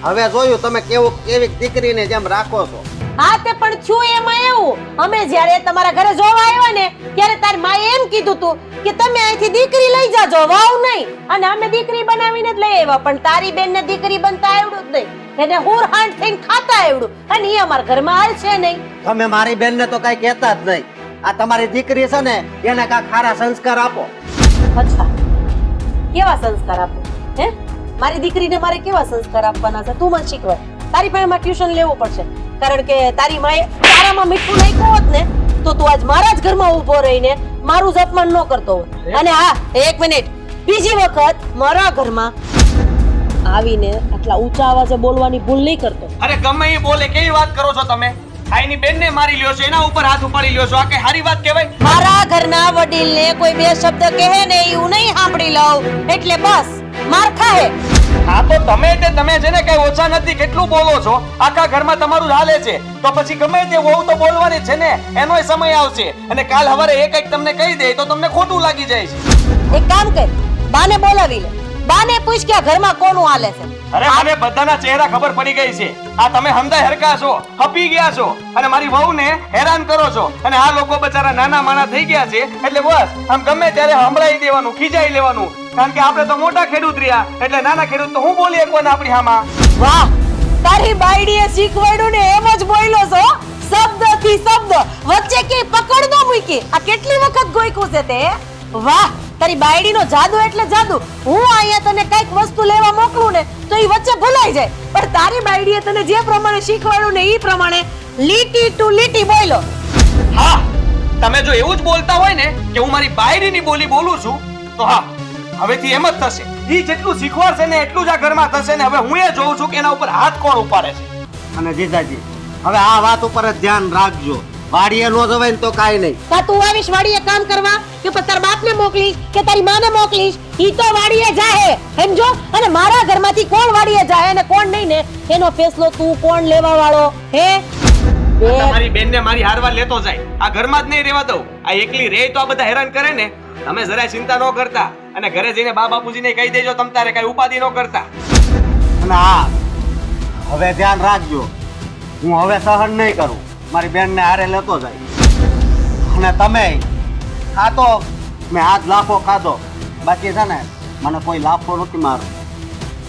હવે જોયું તમે કેવી દીકરીને જેમ રાખો છો. હા તે પણ છું એમાં એવું, અમે જ્યારે તમારા ઘરે જોવા આવ્યા ને ત્યારે તારી માએ એમ કીધું તું કે તમે અહીંથી દીકરી લઈ જાજો, વાવ નહીં. અને અમે દીકરી બનાવીને જ લઈ આવ્યા, પણ તારી બેનને દીકરી બનતા આવડું જ નહીં, એને હુરહાંડ થઈને ખાતા આવડું, અને એ અમારા ઘરમાં હાલશે નહીં. તમે મારી બેનને તો કઈ કહેતા જ નહીં. આ તમારી દીકરી છે ને એને કાંઈક સારા સંસ્કાર આપો. અચ્છા, કેવા સંસ્કાર આપો? હે, મારી દીકરીને મારે કેવા સંસ્કાર આપવાના છે તું મને શીખવાડ. તારી પાસે મારે ટ્યુશન લેવું પડશે, કારણ કે તારી માએ તારામાં મીઠું નાખ્યું હોત ને તો તું આજ મારા જ ઘરમાં ઊભો રહીને મારું જ અપમાન ન કરતો હોત. અને હા, એક મિનિટ, બીજી વખત મારા ઘરમાં આવીને આટલા ઊંચા અવાજે બોલવાની ભૂલ નહીં કરતો. અરે ગમે એ બોલે, કેવી વાત કરો છો તમે? આઈની બેનને મારી લ્યો છો, એના ઉપર હાથ ઉપાડી લ્યો છો, આ કઈ સારી વાત કહેવાય? મારા ઘરના વડીલને કોઈ બે શબ્દ કહે ને એ હું નહીં સાંભળી લઉં, એટલે બસ માર ખાહે. હા તો તમે છે ને કઈ ઓછા નથી, કેટલું બોલો છો? આખા ઘરમાં તમારું જ હાલે છે, તો પછી ગમે તે વહુ તો બોલવાની છે ને, એનોય સમય આવશે. અને કાલ સવારે એક તમને કહી દે તો તમને ખોટું લાગી જાય છે. એક કામ કર, બાને બોલાવી લે, બાને પૂછ કે આ ઘરમાં કોનું હાલે છે. અરે મને બધાના ચહેરા ખબર પડી ગઈ છે. આ તમે હમદાય હરકા છો, હપી ગયા છો અને મારી વહુને હેરાન કરો છો. અને આ લોકો બચારા નાના માના થઈ ગયા છે, એટલે બસ આમ ગમે ત્યારે હંભળાઈ દેવાનું, ખીજાઈ લેવાનું. કારણ કે આપણે તો મોટા ખેડૂત રહ્યા, એટલે નાના ખેડૂત તો હું બોલી શકું ને આપણી હામાં. વાહ, તારી બાયડીએ શીખવાડ્યું ને એમ જ બોલ્યો છો, શબ્દથી શબ્દ, વચ્ચે કે પકડ ન મૂકી. આ કેટલી વખત ગોઈકું છે તે? વાહ, તારી બાયડીનો જાદુ એટલે જાદુ. હું અહીંયા તને કઈક વસ્તુ લેવા મોકલું ને તો ઈ વચ્ચે ભૂલાઈ જાય, પણ તારી બાયડીએ તને જે પ્રમાણે શીખવાડ્યું ને ઈ પ્રમાણે લીટી ટુ લીટી બોલ્યો. હા, તમે જો એવું જ બોલતા હોય ને કે હું મારી બાયડીની બોલી બોલું છું, તો હા, હવેથી એમ જ થશે. ઈ જેટલું શીખવાડશે ને એટલું જ આ ઘરમાં થશે ને. હવે હું એ જોઉં છું કે એના ઉપર હાથ કોણ ઉપાડે છે. અને જીજાજી હવે આ વાત ઉપર જ ધ્યાન રાખજો. વાડીએ નો જવાય ને તો કાઈ નહીં. કા તું આવીશ વાડીએ કામ કરવા કે પછી તારા બાપને મોકલીશ કે તારી માને મોકલીશ? ઈ તો વાડીએ જાહે, સમજો. અને મારા ઘરમાંથી કોણ વાડીએ જાય અને કોણ નહીં ને એનો ફેસલો તું કોણ લેવા વાળો? હે, તમારી બેનને મારી હારવાર લેતો જાય, આ ઘરમાં જ નહીં રહેવા દઉં. આ એકલી રહે તો આ બધા હેરાન કરે ને. તમે જરાય ચિંતા ન કરતા, અને ઘરે જઈને બા બાપુજીને કહી દેજો તમ તારે કઈ ઉપાધિ ન કરતા. અને હા, હવે ધ્યાન રાખજો. હું હવે સહન નહીં કરું. મારી બેનને હારે લેતો જાય. અને તમે ખાતો, મેં આજ લાફો ખાધો, બાકી છે ને મને કોઈ લાફો નથી મારો.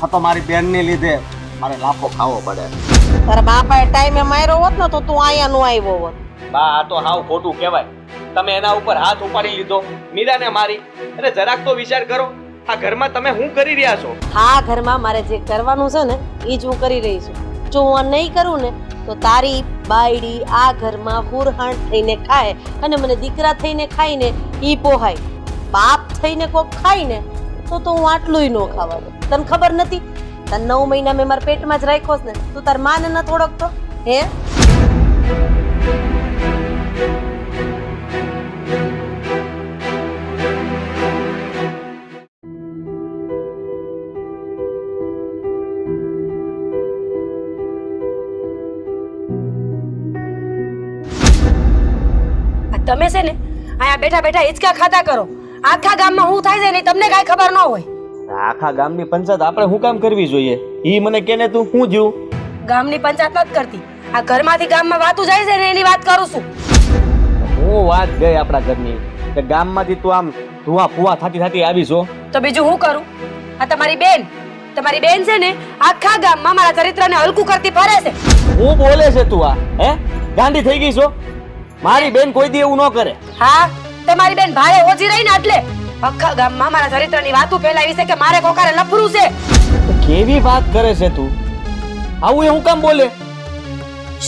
આ તો મારી બેનને લીધે મારે લાફો ખાવો પડે. તારા બાપાએ ટાઈમે માર્યો હોત ને તો તું અહીંયા નો આવ્યો હોત. બા, આ તો હાવ ખોટું કહેવાય. તમે એના ઉપર હાથ ઉપાડી લીધો, મીરાને મારી. અરે જરાક તો વિચાર કરો, આ ઘરમાં તમે શું કરી રહ્યા છો? આ ઘરમાં મારે જે કરવાનું છે ને એ જ હું કરી રહી છું. જો હું આ નહીં કરું ને તો તારી બાયડી આ ઘરમાં હુરહાણ થઈને ખાય, અને મને દીકરા થઈને ખાઈને ઈ પોહાય. બાપ થઈને કોક ખાય ને તો હું આટલું ન ખાવા દઉં. તને ખબર નથી? તને 9 મહિના મેં મારા પેટમાં જ રાખ્યો છે ને, તું તાર માને ન થોડોક તો હે? તમે છે ને અહીંયા બેઠા બેઠા હિંચકા ખાતા કરો. આખા ગામમાં હું થાય છે ને તમને કાંઈ ખબર ન હોય. આખા ગામની પંચાયત આપણે શું કામ કરવી જોઈએ? ઈ મને કેને તું શું જ્યું? ગામની પંચાયત નથી કરતી, આ ઘરમાંથી ગામમાં વાતું જાય છે ને એની વાત કરું છું. હું વાત ગઈ આપણા ઘરની કે ગામમાંથી તું આમ ધુઆ ફુવા થાતી આવી છો, તો બીજું હું કરું? આ તમારી બેન છે ને આખા ગામમાં મારા ચરિત્રને હલકું કરતી ફરે છે. હું બોલે છે તું? આ હે ગાંડી થઈ ગઈ છો? મારી બેન કોઈ દી એવું ન કરે. હા, તમારી બેન ભાડે ઓછી રહી ને એટલે આખા ગામમાં મારા ચરિત્રની વાતો ફેલાવી છે કે મારે કોકારે લફરું છે. કેવી વાત કરે છે તું? આવું એ હું કામ બોલે?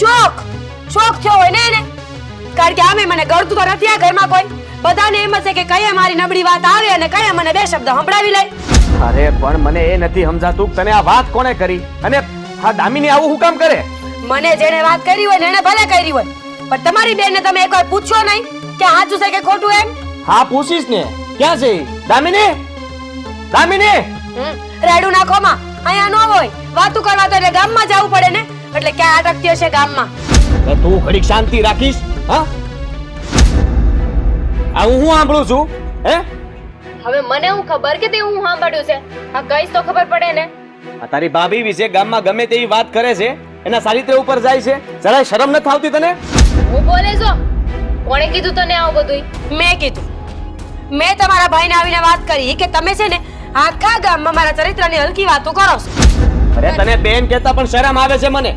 શોખ થયો હોય ને એને, કારણ કે આમે મને ગળતું તો નથી આ ઘરમાં કોઈ. બધાને એમ છે કે કયા મારી નબળી વાત આવે અને કયા મને બે શબ્દ સંભળાવી લે. અરે પણ મને એ નથી સમજાતું તને આ વાત કોણે કરી, અને હા દામિની આવું હું કામ કરે? મને જેને વાત કરી હોય ને એને ભલે કરી હોય, પણ તમારી બેનને તમે એકવાર પૂછ્યો નહીં કે સાચું છે કે ખોટું એમ? હા પૂછીશ ને. ક્યાં છે ઈ? દામિની, દામિની! રેડું નાખો માં, અહીંયા ન હોય. વાતું કરવા તો એટલે ગામમાં જવું પડે ને, એટલે ક્યાં અટકતી હશે ગામમાં. હવે તું ઘડીક શાંતિ રાખીશ? હા આ હું સાંભળું છું હે? હવે મને હું ખબર કે તે હું સાંભળ્યું છે? આ કઈશ તો ખબર પડે ને. આ તારી ભાભી વિશે ગામમાં ગમે તેવી વાત કરે છે, એના ચારિત્ર ઉપર જાય છે, જરાય શરમ નથી આવતી તને? હું બોલે છો? કોણે કીધું તને આવું બધું? મેં કીધું. મેં તમારા ભાઈને આવીને વાત કરી કે તમે છે ને આખા ગામમાં મારા ચરિત્રની હલકી વાતો કરો છો. અરે તને બેન કહેતા પણ શરમ આવે છે મને.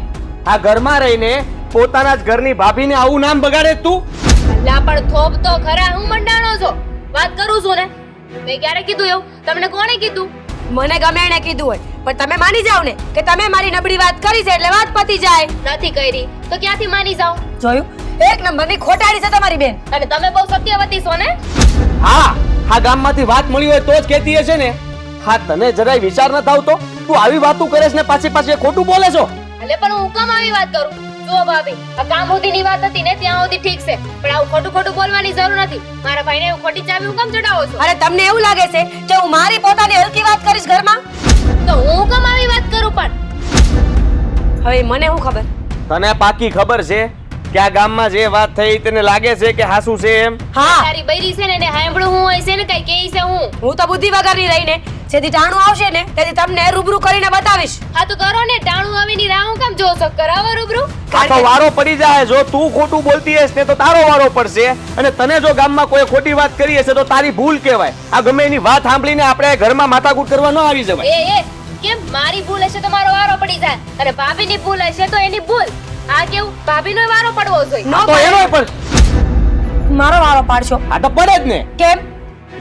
આ ઘરમાં રહીને પોતાના જ ઘરની ભાભીને આવું નામ બગાડે તું? અલ્લા પણ થોપ તો ખરા, હું મંડાણો છો? વાત કરું છું ને. મેં ક્યારે કીધું એવું? તમને કોણે કીધું? મને ગમે એને કીધું હોય, પણ તમે માની જાવ ને કે તમે મારી નબળી વાત કરી છે એટલે વાત પતી જાય. નથી કરી તો ક્યાંથી માની જાઉં? જોયું? એક નંબરની ખોટાડી છે તમારી બેન. અને તમે બહુ સત્યવતી છો ને. હા આ ગામમાંથી વાત મળી હોય તો જ કહેતી હશે ને. હા તને જરાય વિચાર ન થાવતો? તું આવી વાતું કરે છે ને પાછી પાછી ખોટું બોલે છો. એટલે પણ હું કેમ આવી વાત કરું? જો ભાભી, આ કામ સુધીની વાત હતી ને ત્યાં સુધી ઠીક છે, પણ આવું ખોટું ખોટું બોલવાની જરૂર નથી. મારા ભાઈને એવું ખોટી ચાવી હું કેમ ચડાવો છો? અરે તમને એવું લાગે છે કે હું મારી પોતાની હલકી વાત કરીશ ઘરમાં? તો હું કેમ આવી વાત કરું? પણ હવે મને શું ખબર? તને પાકી ખબર છે કે આ ગામમાં જે વાત થઈ તને લાગે છે કે હાસુ છે એમ? હા, તારી બૈરી છે ને એને હાંભળું હું હોય છે ને કઈ કેઈ છે હું. હું તો બુદ્ધિ વગરની રહીને જેથી ટાણું આવશે ને તેથી તમને રૂબરૂ કરીને બતાવીશ. હા તો કરો ને, ટાણું આવીની રાહ હું કેમ જોશો? કરાવો રૂબરૂ. આ તો વારો પડી જાય. જો તું ખોટું બોલતી હશે ને તો તારો વારો પડશે, અને તને જો ગામમાં કોઈ ખોટી વાત કરી હશે તો તારી ભૂલ કહેવાય. આ ગમે એની વાત સાંભળીને આપણે ઘરમાં માથાકૂટ કરવા ન આવી જવાય. એ કેમ મારી ભૂલ હશે તો મારો વારો પડી જાય, અને ભાભીની ભૂલ હશે તો એની ભૂલ? આ કેવું? ભાભીનો વારો પડવો જોઈએ. નો તો એનોય પણ મારો વારો પાડશો? આ તો પડે જ ને. કેમ?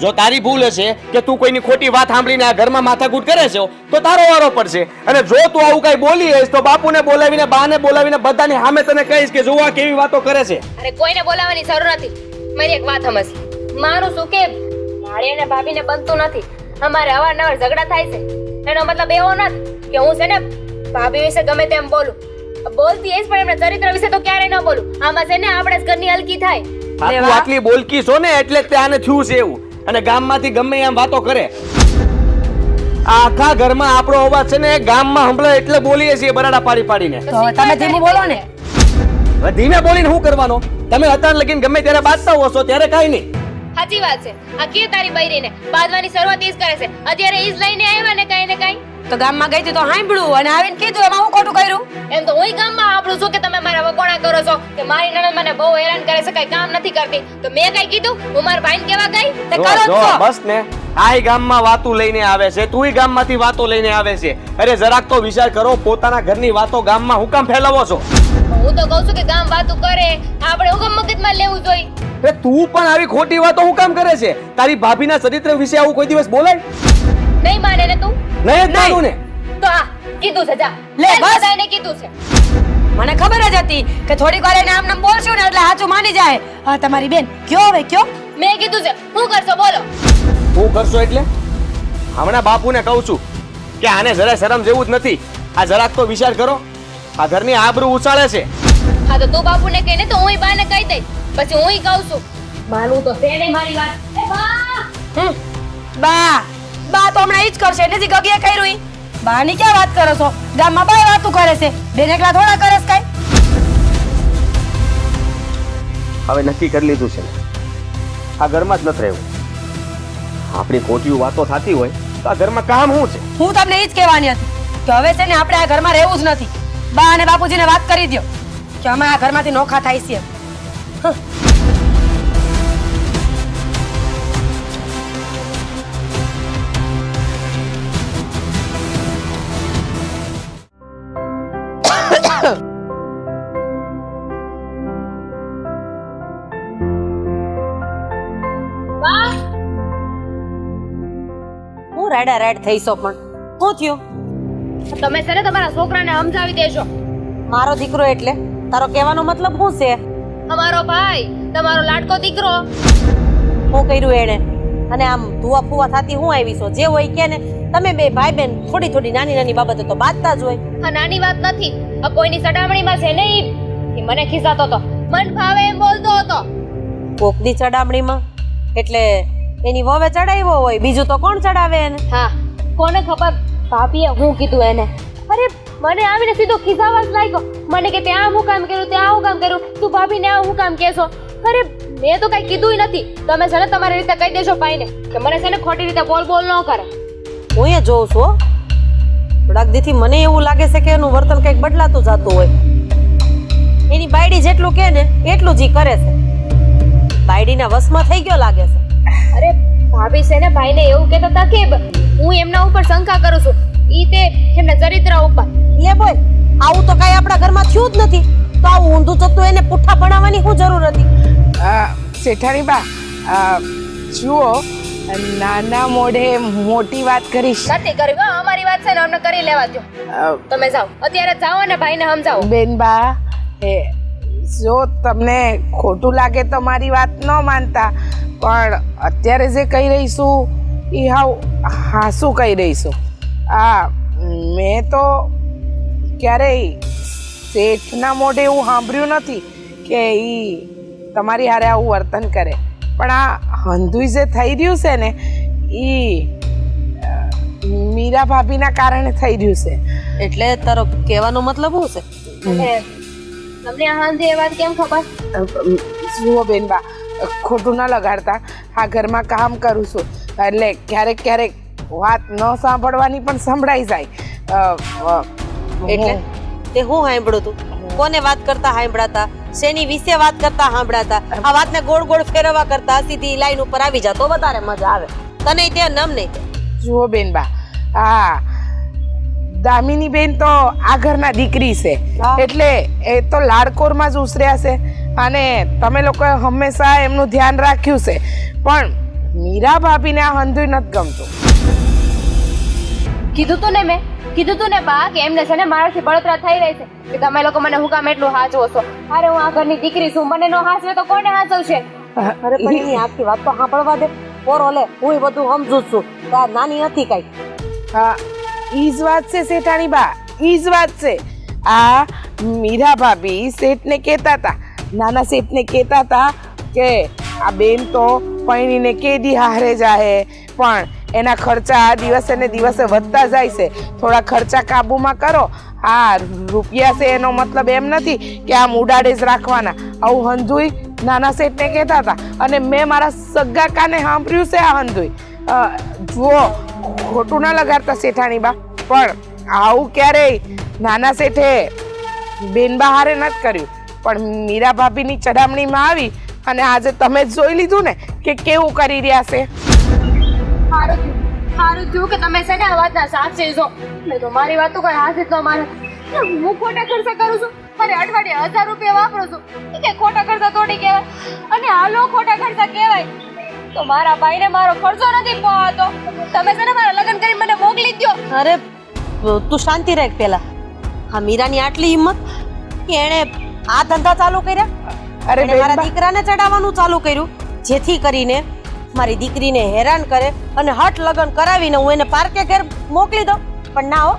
જો તારી ભૂલ હશે કે તું કોઈની ખોટી વાત સાંભળીને આ ઘરમાં માથાકૂટ કરે છે તો તારો વારો પડશે, અને જો તું આવું કઈ બોલી હશે તો બાપુને બોલાવીને બાને બોલાવીને બધાની સામે તને કહીશ કે જો આ કેવી વાતો કરે છે. અરે કોઈને બોલાવવાની જરૂર નથી. મારી એક વાત સમજ. મારું શું કે મારી અને ભાભીને બનતું નથી. અમારે અવારનવાર ઝઘડા થાય છે. એનો મતલબ એવો નથી કે હું છે ને ભાભી વિશે ગમે તેમ બોલું. બોલતી હઈશ પણ એમના ચરિત્ર વિશે તો ક્યારેય ન બોલું. આમાં છે ને આપણે જ ઘરની હલકી થાય. આ તું આટલી બોલકી છો ને એટલે જ તે આને થયું છે એવું, અને ગામમાંથી ગમે એમ વાતો કરે. આ આખા ઘરમાં આપણો અવાજ છે ને ગામમાં સંભળાય એટલે બોલીએ છીએ બરાડા પાડી પાડીને. તો હવે તમે ધીમું બોલો ને. હવે ધીમે બોલીને શું કરવાનો? તમે અત્યાર લગીને ગમે ત્યારે બાજતા હોશો ત્યારે કાંઈ નહીં. સાચી વાત છે. આ કે તારી બૈરીને બાદવાની શરૂઆત ઈ જ કરે છે. અત્યારે ઈ જ લઈને આવ્યા ને કઈ ને કઈ. તો ગામમાં ગઈ હતી તો સાંભળ્યું અને આવીને કીધું, એમાં હું ખોટું કર્યું? એમ તો હું ગામમાં આપણું છું કે તમે મારા વકોણા કરો છો કે મારી નણંદ મને બહુ હેરાન કરે છે, કઈ કામ નથી કરતી. તો મેં કઈ કીધું? હું મારા ભાઈને કેવા ગઈ? તે જો, કરો જ જો, છો. બસ ને. આય ગામમાં વાતો લઈને આવે છે, તુંય ગામમાંથી વાતો લઈને આવે છે. અરે જરાક તો વિચાર કરો, પોતાના ઘરની વાતો ગામમાં હું કામ ફેલાવો છો? હું તો કહું છું કે ગામ વાતું કરે, આપણે હું કેમ મગજમાં લેવું જોઈએ? અરે તું પણ આવી ખોટી વાતો હું કામ કરે છે? તારી ભાભીના ચરિત્ર વિશે આવું કોઈ દિવસ બોલાય? નહીં માને ને તું? નહીં જ માનું ને. તો આ કીધું છે જા. લે, બસ. બધાને કીધું છે. મને ખબર જ હતી કે થોડીક વાર એને આમ નામ બોલશું ને એટલે સાચું માની જાય. હા તમારી બેન કયો હવે કયો? મેં કીધું છે. શું કરશો બોલો? હું કરશો એટલે? હમણાં બાપુને કહું છું કે આને જરા શરમ જેવું જ નથી. આ જરાક તો વિચાર કરો, આ ઘરની આબરૂ ઉછાળે છે. હા તો તું બાપુને કહે ને તો હુંય બાને કહી દઈ. પછી હુંય કહું છું. માનું તો છે નહીં મારી વાત. એ બા! બા બા તો હમણાં ઈ જ કરશે એટલે જ ગગીએ કર્યું ઈ. બાની ક્યાં વાત કરો છો? ગામમાં બાય વાતું કરે છે, બેન એકલા થોડા કરે છે કાઈ? હવે નક્કી કરી લીધું છે, આ ઘરમાં જ નથી રહેવું. આપણી ખોટી વાતો થતી હોય તો આ ઘરમાં કામ શું છે? હું તમને ઈ જ કહેવાની હતી કે હવે છે ને આપણે આ ઘરમાં રહેવું જ નથી. બા અને બાપુજીને વાત કરી દ્યો કે અમે આ ઘરમાંથી નોખા થાય છીએ. હું રેડા રેડ થઈશો પણ શું થયું? તમે છે ને તમારા છોકરાને સમજાવી દેજો. મારો દીકરો એટલે તારો કહેવાનો મતલબ શું છે? અમારો ભાઈ તમારો લાડકો દીકરો. શું કર્યું એણે? અને આમ ધુઆ ફુવા થતી હું આવી છો જે હોય કે ને તમે બે ભાઈ બેન થોડી થોડી નાની નાની બાબતો તો બાંધતા જ હોય. આ નાની વાત નથી. આ કોઈની સડામણીમાં છે ને ઈ મને ખીજાતો હતો, મન ભાવે એમ બોલતો હતો. કોકની ચડામણીમાં એટલે એની વવે ચડાવ્યો હોય, બીજું તો કોણ ચડાવે એને? હા, કોને ખબર ભાભીએ હું કીધું એને. અરે મને આવીને સીધો ખીજાવા જ લાગ્યો. મને કે ત્યાં હું કામ કર્યું, ત્યાં હું કામ કર્યું, તું ભાભીને આ હું કામ કહેશો. અરે મેં તો કઈ કીધું નથી. તમે છે ને તમારી રીતે કહી દેજો ભાઈને કે મને છે ને ખોટી રીતે બોલ બોલ ન કરે. હું એ જોઉં છું હો. થોડાક દીથી મને એવું લાગે છે કે એનું વર્તન કંઈક બદલાતું જતું હોય. એની બાયડી જેટલું કહે ને એટલું જ ઈ કરે છે. બાયડીના વશમાં થઈ ગયો લાગે છે. અરે ભાભી છે ને ભાઈને એવું કહેતા હતા કે હું એમના ઉપર શંકા કરું છું, ઈ તે એમના ચરિત્ર ઉપર. લે બોલ, આવું તો કાંઈ આપણા ઘરમાં થયું જ નથી, તો આવું ઊંધું જતું એને પુઠ્ઠા ભણાવવાની શું જરૂર હતી? શેઠાણી બા, જુઓ, નાના મોઢે મોટી વાત કરીશ. નથી કરવી હો, અમારી વાત છે ને અમને કરી લેવા દો. તમે જાઓ, અત્યારે જાઓ અને ભાઈને સમજાવો. બેન બા, જો તમને ખોટું લાગે તો મારી વાત ન માનતા, પણ અત્યારે જે કહી રહીશું એ હાસું કહી રહીશું. મેં તો ક્યારેય શેઠના મોઢે એવું સાંભળ્યું નથી કે એ તમારી હારે આવું વર્તન કરે, પણ આ હંધુઈ જે થઈ રહ્યું છે ને એ મીરા ભાભીના કારણે થઈ રહ્યું છે. એટલે તારો કહેવાનો મતલબ શું છે? અને તમને આ હાંજે એ વાત કેમ ખબર? જુઓ બેનબા, ખોટું ન લગાડતા, આ ઘરમાં કામ કરું છું એટલે ક્યારેક ક્યારેક વાત ન સાંભળવાની પણ સંભળાઈ જાય. એટલે તે હું સાંભળ્યું તું? કોને વાત કરતા સાંભળાતા? શેની વિશે વાત કરતા સાંભળાતા? આ વાતને ગોળ ગોળ ફેરવવા કરતા સીધી લાઈન ઉપર આવી જા તો વધારે મજા આવે. તને તે નમ નહીં. જુઓ બેનબા, દામિની બેન તો આ ઘરના દીકરી છે, એટલે એ તો લાડકોરમાં જ ઉછર્યા છે અને તમે લોકોએ હંમેશા એમનું ધ્યાન રાખ્યું છે, પણ મીરા ભાભીને આ હંધુય નથી ગમતું. કીધું તું ને મેં, કીધું તું ને બા કે એમને છે ને મારાથી બળતરા થઈ રહી છે કે તમે લોકો મને હું કામ એટલું હાચવો છો. અરે હું આ ઘરની દીકરી છું, મને નો હાચવે તો કોને હાચવશે? અરે પણ એની આખી વાત તો સાંભળવા દે. પોરો લે, હું બધું સમજુ છું, તાર નાની નથી કઈ. હા, ઈ જ વાત છે શેઠાણી બા, ઈ જ વાત છે. આ મીરા ભાભી શેઠને કહેતા હતા, નાના શેઠને કહેતા હતા કે આ બેન તો પૈણીને કેદી હારે જાય, પણ એના ખર્ચા દિવસે ને દિવસે વધતા જાય છે, થોડા ખર્ચા કાબુમાં કરો. હા, રૂપિયા છે એનો મતલબ એમ નથી કે આમ ઉડાડે જ રાખવાના. આવું હંધુઈ નાના શેઠને કહેતા હતા અને મેં મારા સગા કાને સાંભળ્યું છે આ હંધુઈ. જુઓ, ખોટું ના લગાડતા શેઠાણી બા, પણ આવું ક્યારેય નાના શેઠે બેન બહારે નથી કર્યું, પણ મીરા ભાભીની ચડામણીમાં આવી અને આજે તમે જ જોઈ લીધું ને કે કેવું કરી રહ્યા છે. સારું થયું કે તમે છે ને આ વાતના સાચી છો. નહીં તો મારી વાત તો કોઈ હાથ જ ન માને. હું ખોટા ખર્ચા કરું છું, અરે અઠવાડિયે 1000 રૂપિયા વાપરું છું, કે ખોટા ખર્ચા થોડી કહેવાય? અને હાલો ખોટા ખર્ચા કહેવાય તો મારા ભાઈને મારો ખર્ચો નથી પહોંચતો. તમે છે ને મારા લગ્ન કરી મને મોકલી દો. અરે તું શાંતિ રાખ. પેલા હા, મીરાની આટલી હિંમત કે એણે આ ધંધા ચાલુ કર્યા? અરે એણે મારા દીકરાને ચડાવવાનું ચાલુ કર્યું, જેથી કરીને મારી દીકરીને હેરાન કરે અને હટ લગ્ન કરાવીને હું એને પાર્કે ઘેર મોકલી દઉં. પણ ના હો,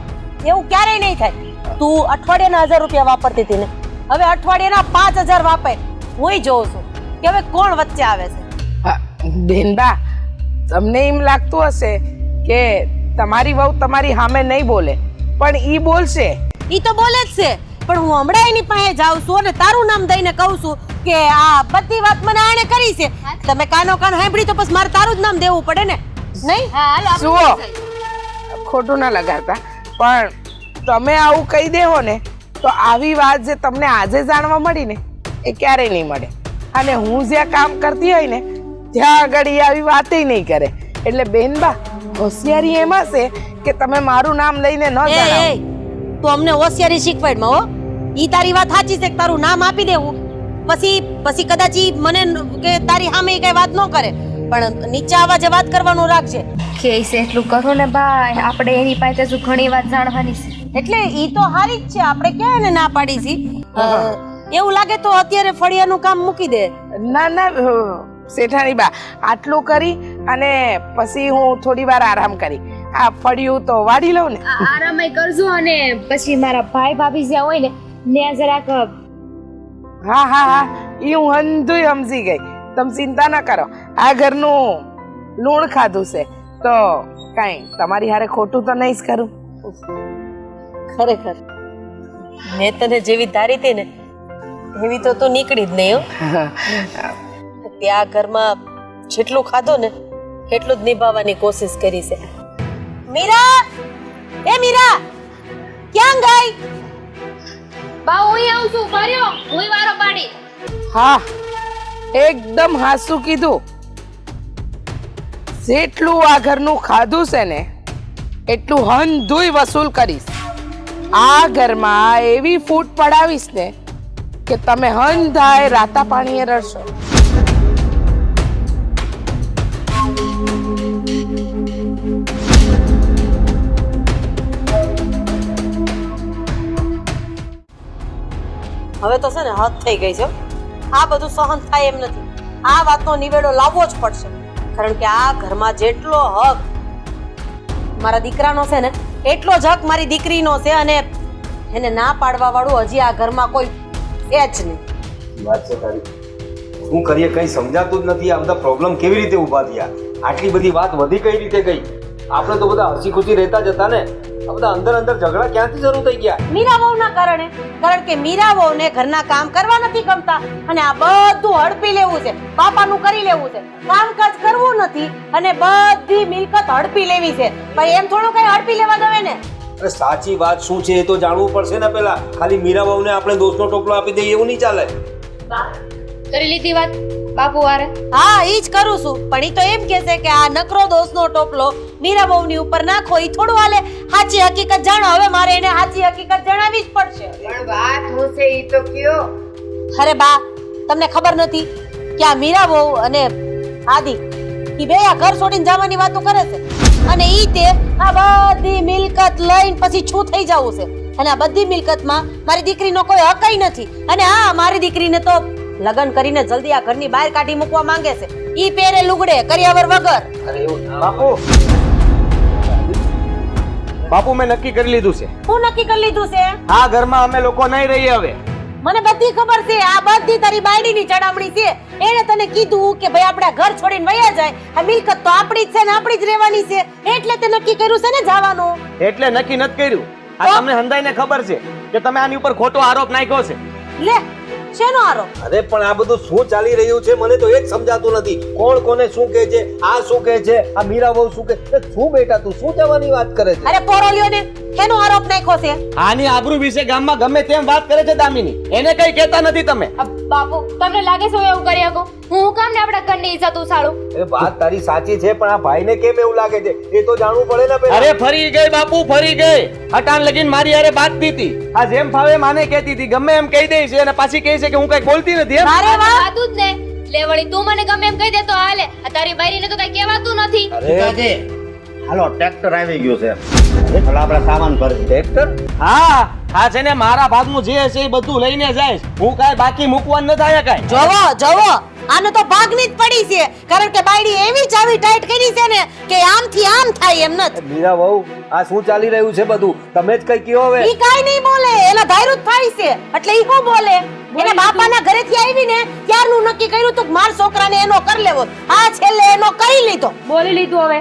એવું ક્યારેય નહીં થાય. તું અઠવાડિયાના 1000 રૂપિયા વાપરતી હતી ને, હવે અઠવાડિયાના 5000 વાપર. હું જોઉં છું કે હવે કોણ વચ્ચે આવે છે. બેનબા, તમને એમ લાગતું હશે કે તમારી વહુ તમારી સામે નહીં બોલે, પણ ઈ બોલશે. ઈ તો બોલે જ છે, પણ હું હમણાં એની પાસે જાઉં છું અને તારું નામ દઈને કહું છું કે આ બધી વાત મને આણે કરી છે. તમે કાનો કાન સાંભળી તો પછી મારે તારું જ નામ દેવું પડે ને, નહીં? હા હાલો જુઓ, ખોટું ના લગાડતા, પણ તમે આવું કહી દેવો ને તો આવી વાત જે તમને આજે જાણવા મળી ને એ ક્યારેય નહીં મળે. અને હું જ્યાં કામ કરતી હોય ને ત્યાં આગળ ઈ આવી વાતે નહીં કરે. એટલે બેનબા, હોશિયારી એમાં છે કે તમે મારું નામ લઈને ન જણાવો. તું અમને હોશિયારી શીખવાડમાં હો. ઈ તારી વાત સાચી છે કે તારું નામ આપી દેવું, પછી કદાચ ઈ મને કે તારી સામે કઈ વાત ન કરે, પણ નીચા અવાજે વાત કરવાનું રાખજે. કે છે એટલું કરો ને ભાઈ, આપણે એની પાસે હજુ ઘણી વાત જાણવાની છે. એટલે ઈ તો હારી જ છે, આપણે ક્યાં એને ના પાડી છી? એવું લાગે તો અત્યારે ફળિયાનું કામ મૂકી દે. ના ના શેઠાણી બા, આટલું કરી અને પછી હું થોડી વાર આરામ કરી આ ફળિયું તો વાળી લઉં ને. આરામય કરજો અને પછી મારા ભાઈ ભાભી જ્યાં હોય ને ત્યાં જરાક હા હા હા એ હું હંધુય સમજી ગઈ. તમે ચિંતા ન કરો. આ ઘરનું લૂણ ખાધું છે તો કાંઈ તમારી હારે ખોટું તો નહીં જ કરું. ખરેખર મેં તને જેવી ધારી હતી ને એવી તો તું નીકળી જ નહીં હો. ત્યાં ઘરમાં જેટલું ખાધું ને એટલું જ નિભાવવાની કોશિશ કરી છે. મીરા, એ મીરા ક્યાં ગઈ? બા હું આવું છું કર્યો હું વારો પાડી. હા એકદમ હાસું કીધું. જેટલું આ ઘરનું ખાધું છે ને એટલું હંધુય વસૂલ કરીશ. આ ઘરમાં એવી ફૂટ પડાવીશ ને કે તમે હંધાય રાતા પાણીએ રડશો. હવે તો છે ને હદ થઈ ગઈ છે. આ બધું સહન થાય એમ નથી. આ વાતનો નિવેડો લાવવો જ પડશે. કારણ કે આ ઘરમાં જેટલો હક મારા દીકરાનો છે ને એટલો જ હક મારી દીકરીનો છે અને એને ના પાડવા વાળું હજી આ ઘરમાં કોઈ છે જ નહીં. વાત છે તારી. શું કરીએ કઈ સમજાતું જ નથી. આ બધા પ્રોબ્લેમ કેવી રીતે ઊભા થયા? આટલી બધી વાત વધી કઈ રીતે ગઈ? આપણે તો બધા હસી ખુશી રહેતા જ હતા ને. આ બધા અંદર અંદર ઝઘડા ક્યાંથી શરૂ થઈ ગયા? મીરા વહુના કારણે. કારણ કે મીરા વહુને ઘરના કામ કરવા નથી ગમતા અને આ બધું હડપી લેવું છે, બાપાનું કરી લેવું છે, કામકાજ કરવું નથી અને બધી મિલકત હડપી લેવી છે. ભાઈ એમ થોડું કઈ હડપી લેવા દવે ને. અરે સાચી વાત શું છે એ તો જાણવું પડશે ને પેલા. ખાલી મીરા વહુને આપણે દોષનો ટોપલો આપી દઈએ એવું નહીં ચાલે. કરી લીધી વાત બાપુ વારે. હા ઈ જ કરું છું. પણ ઈ તો એમ કહે છે કે આ નકરો દોષનો ટોપલો મીરા વહુની ઉપર નાખો. ઈ થોડું હાલે. સાચી હકીકત જાણો. હવે મારે એને સાચી હકીકત જણાવવી જ પડશે. પણ વાત હું છે ઈ તો કયો. અરે બા તમને ખબર નથી કે આ મીરા વહુ અને આદિ ઈ બે આ ઘર છોડીને જવાની વાતો કરે છે અને ઈ તે આ બધી મિલકત લઈને પછી છું થઈ જવું છે અને આ બધી મિલકતમાં મારી દીકરીનો કોઈ હકઈ નથી. અને હા મારી દીકરીને તો લગ્ન કરીને જલ્દી આ ઘરની બહાર કાઢી મૂકવા માંગે છે. ઈ પહેરે લુગડે કર્યાવર વગર. અરે એવું ના. બાપુ બાપુ મેં નક્કી કરી લીધું છે. હું નક્કી કરી લીધું છે. આ ઘરમાં અમે લોકો નહીં રહીએ હવે. મને બધી ખબર છે. આ બધી તારી બાયડીની ચડામણી છે. એને તને કીધું કે ભાઈ આપણે ઘર છોડીને વયા જાય. આ મિલકત તો આપણી જ છે ને આપણી જ રહેવાની છે. એટલે તે નક્કી કર્યું છે ને જવાનું. એટલે નક્કી નથી કર્યું. આ તમને હંધાઈને ખબર છે કે તમે આની ઉપર ખોટો આરોપ નાખ્યો છે. લે શેનો આરોપ? અરે પણ આ બધું શું ચાલી રહ્યું છે મને તો એ જ સમજાતું નથી. કોણ કોને શું કહે છે? આ શું કહે છે? આ મીરા વહુ શું કહે છે? શું બેટા તું શું જવાની વાત કરે છે? અરે પોરોલિયો ને એનો આરોપ નાખ્યો છે. આની આબરૂ વિશે ગામમાં ગમે તેમ વાત કરે છે દામિની. એને કઈ કહેતા નથી તમે. બાપુ તમને લાગે છે હું એવું કરી શકું? હું કામ ને આપણા ઘરની ઇજ્જત ઉછાળું? એ વાત તારી સાચી છે પણ આ ભાઈને કેમ એવું લાગે છે એ તો જાણવું પડે ને પેલા. અરે ફરી ગઈ બાપુ ફરી ગઈ. હટાન લગીન મારી હારે બાતતી હતી. આ જેમ ફાવે માને કહેતી હતી. ગમે એમ કહી દે છે અને પાછી કહે છે કે હું કઈ બોલતી નથી. એમ અરે વાહ. વાતું જ ને. લે વળી તું મને ગમે એમ કહી દે તો હાલે. આ તારી બાયરીને તો કઈ કહેવાતું નથી. પિતાજી, હાલો ટ્રેક્ટર આવી ગયું છે. હાલો આપણે સામાન ભરી. ટ્રેક્ટર? હા આ છે ને મારા ભાગનું જે છે એ બધું લઈને જાય. હું કાઈ બાકી મૂકવાનું ન થાય કાઈ. જોવો જોવો આને તો ભાગની જ પડી છે. કારણ કે બાયડી એવી ચાવી ટાઈટ કરી છે ને કે આમથી આમ થાય એમ નથી. મીરા વહુ આ શું ચાલી રહ્યું છે બધું? તમે જ કઈ કયો હવે. ઈ કાઈ નહીં બોલે. એના ધાયરું જ થાય છે એટલે ઈ શું બોલે? એને બાપાના ઘરેથી આવીને ત્યારનું નક્કી કર્યું તો માર છોકરાને એનો કરી લેવો. આ છેલ્લે એનો કરી લીધો. બોલી લીધું હવે.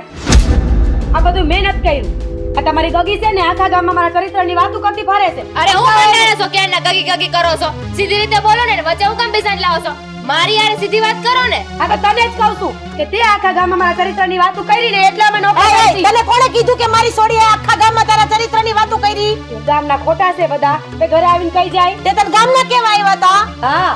આ બધું મહેનત કર્યું. આ તમારી ગગી છે ને આખા ગામમાં મારા ચરિત્રની વાતો કરતી ફરે છે. અરે હું કંટાળે છો ક્યારના ગગી ગગી કરો છો? સીધી રીતે બોલો ને વચ્ચે હું કામ બેસાડ લાવો છો? મારી યાર સીધી વાત કરો ને. આ તો તને જ કહું છું કે તે આખા ગામમાં મારા ચરિત્રની વાતો કરી ને એટલે અમે નોકરી એય, કરી. તને કોણે કીધું કે મારી સોડીએ આખા ગામમાં તારા ચરિત્રની વાતો કરી? ગામના ખોટા છે બધા. તે ઘરે આવીને કહી જાય. તે તને ગામના કેવા આવ્યા તા? હા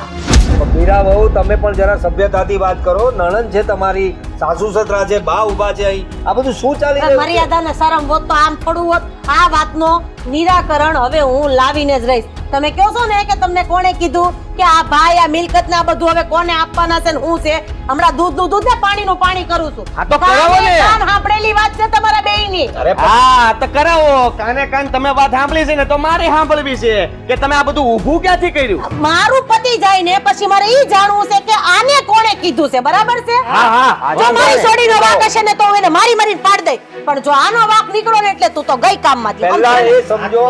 મીરા વહુ તમે પણ જરા સભ્યતાથી વાત કરો. નણંદ છે તમારી, સાસુ સસરા છે, બા ઉભા છે અહીં. આ બધું શું ચાલી રહ્યું છે? મર્યાદા ને શરમ હોત તો આમ થોડું હોત. આ વાતનો નિરાકરણ હવે હું લાવીને જ રહીશ. તમે કહો છો ને કે તમને કોણે કીધું કે આ ભાઈ આ મિલકત ને આ બધું હવે કોને આપવાના છે ને હું છે? હમણાં દૂધનું દૂધ ને પાણીનું પાણી કરું છું. હા તો કરાવો ને. કાન સાંભળેલી વાત છે તમારા બેયની. અરે પણ હા તો કરાવો. કાને કાન તમે વાત સાંભળી છે ને તો મારે સાંભળવી છે કે તમે આ બધું ઊભું ક્યાંથી કર્યું. મારું પતિ જાય ને પછી મારે ઈ જાણવું છે કે આને કોણે કીધું. કીધું છે બરાબર છે હા હા જો મારી છોડીનો વાંક હશે ને તો હું એને મારી મારીને પાડ દઈ પણ જો આનો વાંક નીકળો ને એટલે તું તો ગઈ કામમાંથી પહેલા સમજો એ ને? સમજો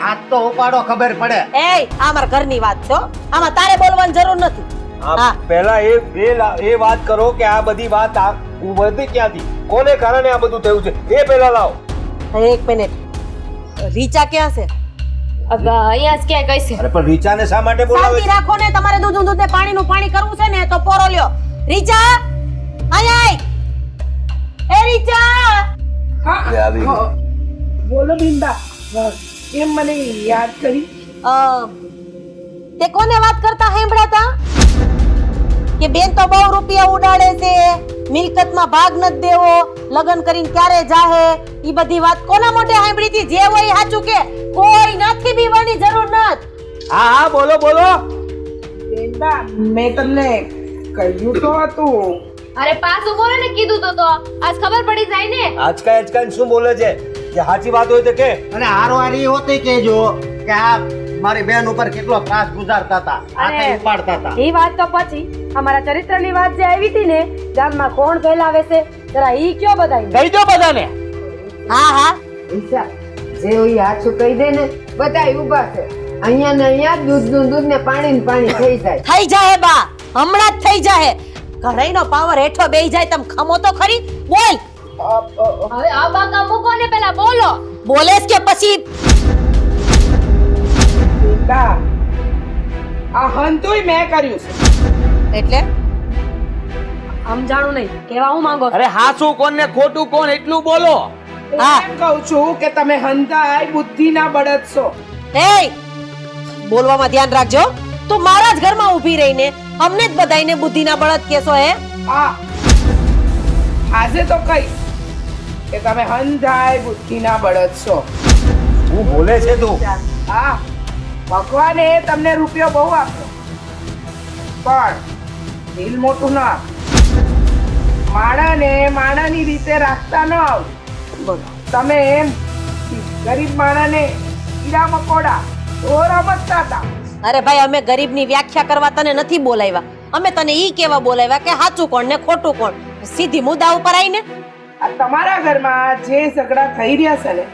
હાથ તો ઉપાડો ખબર પડે. એય આ મારા ઘરની વાત છે હો. આમાં તારે બોલવાની જરૂર નથી હા પહેલા એ વાત કરો કે આ બધી વાત વધી ક્યાંથી, કોને કારણે આ બધું થયું છે એ પહેલા લાવો. એક મિનિટ રીચા ક્યાં છે અહીંયા જ ક્યાંય ગઈ છે. અરે પણ રીચાને શા માટે બોલાવે શાંતિ રાખો ને તમારે દૂધનું દૂધ ને પાણીનું પાણી કરવું છે ને તો પોરો લ્યો રીચા અહીંયા આય. એ રીચા હા હા. બોલો બિંદા કેમ મને યાદ કરી? તે કોને વાત કરતા સાંભળ્યા કે બેન તો બહુ રૂપિયા ઉડાડે છે, મિલકતમાં ભાગ નથી દેવો, લગ્ન કરીને ક્યારે જાહે, ઈ બધી વાત કોના મોઢે સાંભળી હતી? જે હોય એ સાચું કે કોઈ નથી બીવાની જરૂર નથી. હા હા બોલો બોલો. બિંદા મેં તમને કહ્યું તો હતું. અરે પાછું બોલે ને કીધું તો આજ ખબર પડી જાય ને. આજકાલ શું બોલે છે? જે સાચી વાત હોય તો કે. અને હારો હારી હોતી કેજો કે આ મારી બેન ઉપર કેટલો ત્રાસ ગુજારતા હતા, હાથે ઉપાડતા હતા. એ વાત તો પછી અમારા ચરિત્રની વાત જે આવી હતી ને, ગામમાં કોણ ફેલાવે છે જરા ઈ કયો બધાય. કહી દો બધાને. હા હા ઈશા જે હોય હાચું કહી દે ને, બધાય ઊભા છે. અહીંયા ને અહીંયા દૂધનું દૂધ ને પાણી થઈ જાય. થઈ જાહે બા, હમણાં જ થઈ જાહે. ઘરેનો પાવર હેઠો બેહી જાય તમ ખમો તો ખરી. બોલ હવે આ બાકા મૂકો ને પેલા બોલો. બોલેસ કે પછી બિંદા આ હંતુય મેં કર્યું છે. એટલે સમજાણું નહીં કેવા હું માંગો છો? અરે હાચું કોણ ને ખોટું કોણ એટલું બોલો. હું હા. એમ કહું છું કે તમે હંતાય બુદ્ધિના બળદ છો. એય બોલવામાં ધ્યાન રાખજો. તું મારા જ ઘરમાં ઊભી રહીને અમને જ બધાઈને બુદ્ધિના બળદ કેસો હે? હા આજે તો કહીશ કે તમે હંતાય બુદ્ધિના બળદ છો. હું બોલે છે તું? હા ભગવાને તમને રૂપિયો બહુ આપ્યો પણ દિલ મોટું ના આપ્યું. માણાને માણાની રીતે રાખતા ન આવડે. તમે એમ ગરીબ માણાને કીડા મકોડા તો રમતતા હતા. અરે ભાઈ અમે ગરીબની વ્યાખ્યા કરવા તને નથી બોલાવ્યા, અમે તને ઈ કેવા બોલાવ્યા કે સાચું કોણ ને ખોટું કોણ. સીધી મુદ્દા ઉપર આવીને આ તમારા ઘરમાં જે ઝઘડા થઈ રહ્યા છે ને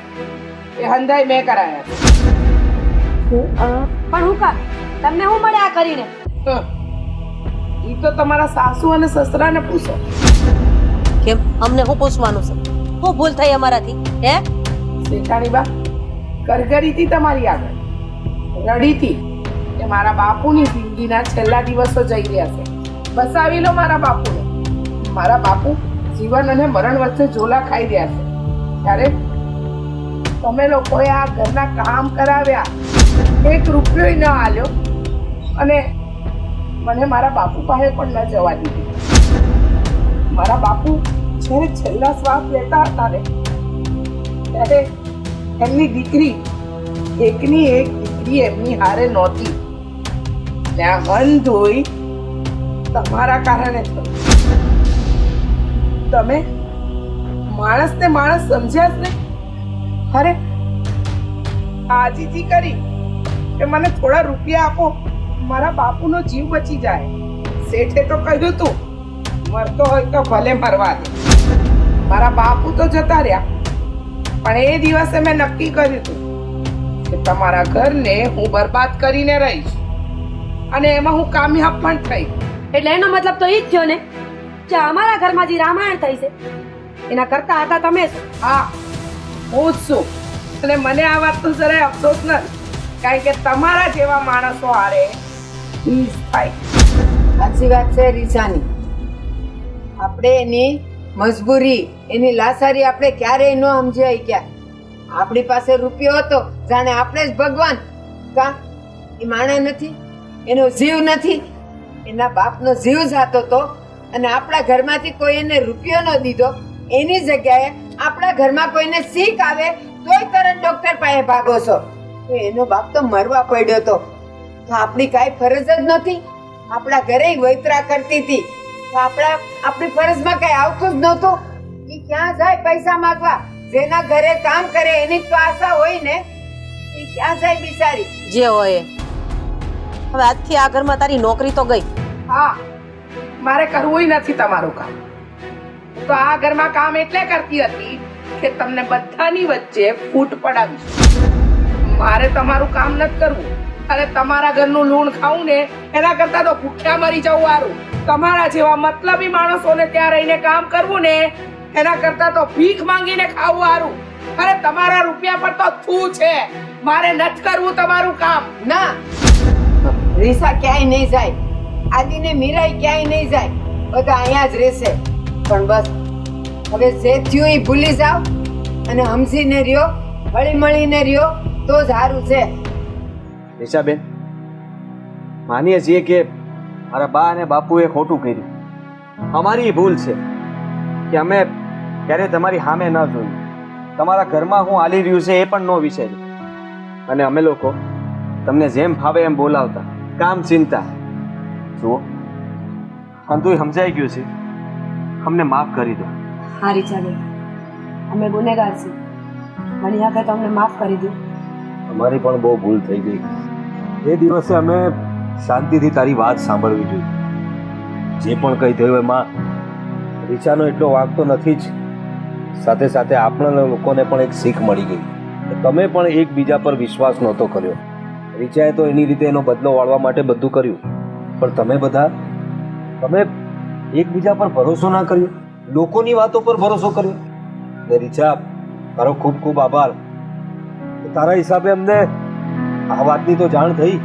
એ હંધાઈ મેં કરાયા છે. પણ હું કામ તમને હું મળે આ કરીને? ઈ તો તમારા સાસુ અને સસરાને પૂછો. કેમ અમને શું પૂછવાનું છે? શું ભૂલ થઈ અમારાથી હે? શેઠાણી બા કરગરીથી તમારી આગળ રડીથી કે મારા બાપુની જિંદગીના છેલ્લા દિવસો જઈ રહ્યા છે, બસાવી લો મારા બાપુને. મારા બાપુ જીવન અને મરણ વચ્ચે ઝોલા ખાઈ રહ્યા છે ત્યારે તમે લોકોએ આ ઘરના કામ કરાવ્યા, એક રૂપિયો ન આલ્યો અને મને મારા બાપુ પાસે પણ ન જવા દીધી. મારા બાપુ જ્યારે છેલ્લા શ્વાસ લેતા હતા ને ત્યારે એમની દીકરી એકની એક દીકરી એમની હારે નહોતી. ત્યાં હન ધોઈ તમારા કારણે થયું. તમે માણસ ને માણસ સમજ્યા જ નહીં. અરે આજીજી કરી કે મને થોડા રૂપિયા આપો, મારા બાપુનો જીવ બચી જાય. શેઠે તો કહ્યું તું મરતો હોય તો ભલે મરવા દે. મારા બાપુ તો જતા રહ્યા પણ એ દિવસે મેં નક્કી કર્યું હતું કે તમારા ઘરને હું બરબાદ કરીને રહીશ અને એમાં હું કામયાબ પણ થઈ. એટલે એનો મતલબ તો ઈ જ થયો ને કે અમારા ઘરમાં જે રામાયણ થઈ છે એના કરતા હતા તમે જ. હા હું જ છું અને મને આ વાતનો જરાય અફસોસ નથી, કારણ કે તમારા જેવા માણસો હારે ઈજ થાય. સાચી વાત છે રીસાની. આપણે એની મજબૂરી એની લાસારી આપણે ક્યારેય ન સમજાય. ક્યાં આપણી પાસે રૂપિયો હતો જાણે આપણે જ ભગવાન. કા એ માણે નથી, એનો જીવ નથી, એના બાપનો જીવ જાતો હતો અને આપણા ઘરમાંથી કોઈ એને રૂપિયો ન દીધો. એની જગ્યાએ આપણા ઘરમાં કોઈને છીંક આવે તોય તરત ડોક્ટર પાસે ભાગો છો. તો એનો બાપ તો મરવા પડ્યો હતો તો આપણી કાંઈ ફરજ જ નથી. આપણા ઘરે વૈતરા કરતી હતી તો આપણી ફરજમાં કઈ આવતું જ નહોતું. એ ક્યાં જાય પૈસા માંગવા? જેના ઘરે કામ કરે એની તો આશા હોય ને, એ ક્યાં જાય બિચારી? જે હોય એ. હવે આજથી આ ઘરમાં તારી નોકરી તો ગઈ. હા મારે કરવું નથી તમારું કામ. તો આ ઘરમાં કામ એટલે કરતી હતી કે તમને બધાની વચ્ચે ફૂટ પડાવીશ. મારે તમારું કામ નથી કરવું. અને તમારા ઘરનું લૂણ ખાવું ને એના કરતા તો ભૂખ્યા મરી જવું સારું. તમારા જેવા મતલબી માણસોને ત્યાં રહીને કામ કરવું ને એના કરતા તો ભીખ માંગીને ખાવું સારું. અરે તમારા રૂપિયા પર તો થૂ છે. મારે નથી કરવું તમારું કામ. ના, રીસા ક્યાંય નહીં જાય, આદિ ને મીરાય ક્યાંય નહીં જાય, બધા અહીંયા જ રહેશે. પણ બસ હવે જે થયું એ ભૂલી જાઓ અને હમસીને રહ્યો, હળી મળીને રહ્યો તો જ સારું છે. રીસાબેન, માનીએ છીએ કે મારા બા અને બાપુએ ખોટું કર્યું. અમારી ભૂલ છે કે અમે ક્યારે તમારી સામે ન જોયું, તમારા ઘરમાં હું હાલી રહ્યું છે એ પણ ન વિચાર્યું, અને અમે લોકો તમને જેમ ફાવે એમ બોલાવતા, કામ ચિંતા. જુઓ, અંતુય સમજાઈ ગયું છે, અમને માફ કરી દો. હા રીચાબેન, અમે ગુનેગાર છીએ, મારી આગળ તમને માફ કરી દો. અમારી પણ બહુ ભૂલ થઈ ગઈ. એ દિવસે અમે શાંતિથી તારી વાત સાંભળવી જોઈએ. જે પણ કંઈ થયું એમાં રીચાનો એટલો વાંક તો નથી જ, સાથે સાથે આપણા લોકોને પણ એક શીખ મળી ગઈ. તમે પણ એકબીજા પર વિશ્વાસ નહોતો કર્યો. રીચાએ તો એની રીતે એનો બદલો વાળવા માટે બધું કર્યું, પણ તમે એકબીજા પર ભરોસો ના કર્યો, લોકોની વાતો પર ભરોસો કર્યો. ને રીચા, તારો ખૂબ ખૂબ આભાર. તારા હિસાબે અમને આ વાતની તો જાણ થઈ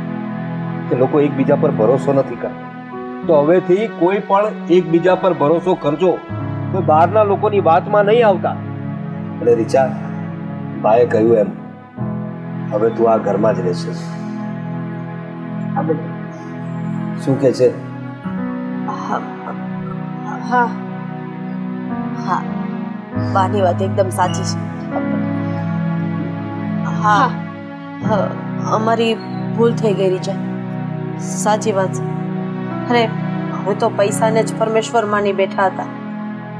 કે લોકો એકબીજા પર ભરોસો નથી કરતા. તો હવેથી કોઈ પણ એકબીજા પર ભરોસો કરજો, કોઈ બહારના લોકોની વાતમાં નહીં આવતા. એટલે રીચા, ભાઈએ કહ્યું એમ હવે તું આ ઘરમાં જ રહેશે. શું કે છે? હા હા, બાની વાત એકદમ સાચી છે. હા, અમારી ભૂલ થઈ ગઈ રીચા, સાચી વાત છે. અરે હવે તો પૈસાને જ પરમેશ્વર માની બેઠા હતા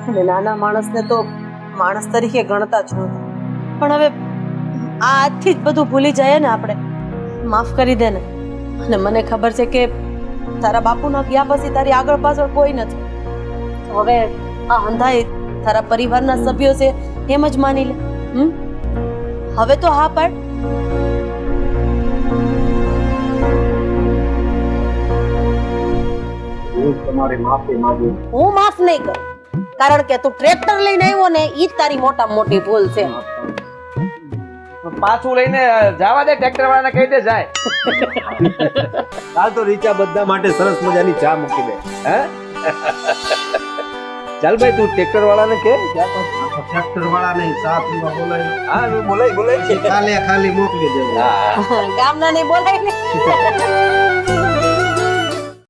અને નાના માણસને તો માણસ તરીકે ગણતા જ નહોતા. પણ હવે આ આજથી જ બધું ભૂલી જાય ને આપણે. માફ કરી દે ને. અને મને ખબર છે કે તારા બાપુના ગયા પછી તારી આગળ પાછળ કોઈ નથી. હવે આ અંધાઈ તારા પરિવારના સભ્યો છે એમ જ માની લે. હવે તો હા પાડ. હું માફ નહીં કરું, કારણ કે તું ટ્રેક્ટર લઈને આવ્યો ને ઈ જ તારી મોટા મોટી ભૂલ છે. પાછું લઈને જવા દે, ટ્રેક્ટર વાળાને કહી દે જાય. ચાલ તો રીચા બધા માટે સરસ મજાની ચા મૂકી દે. હે ચાલ ભાઈ, તું ટ્રેક્ટર વાળાને કે ટ્રેક્ટર વાળાને ચા પીવા બોલાય. હા બોલાય ખાલી મોકલી દેવું. હા ગામના ને બોલાય ને.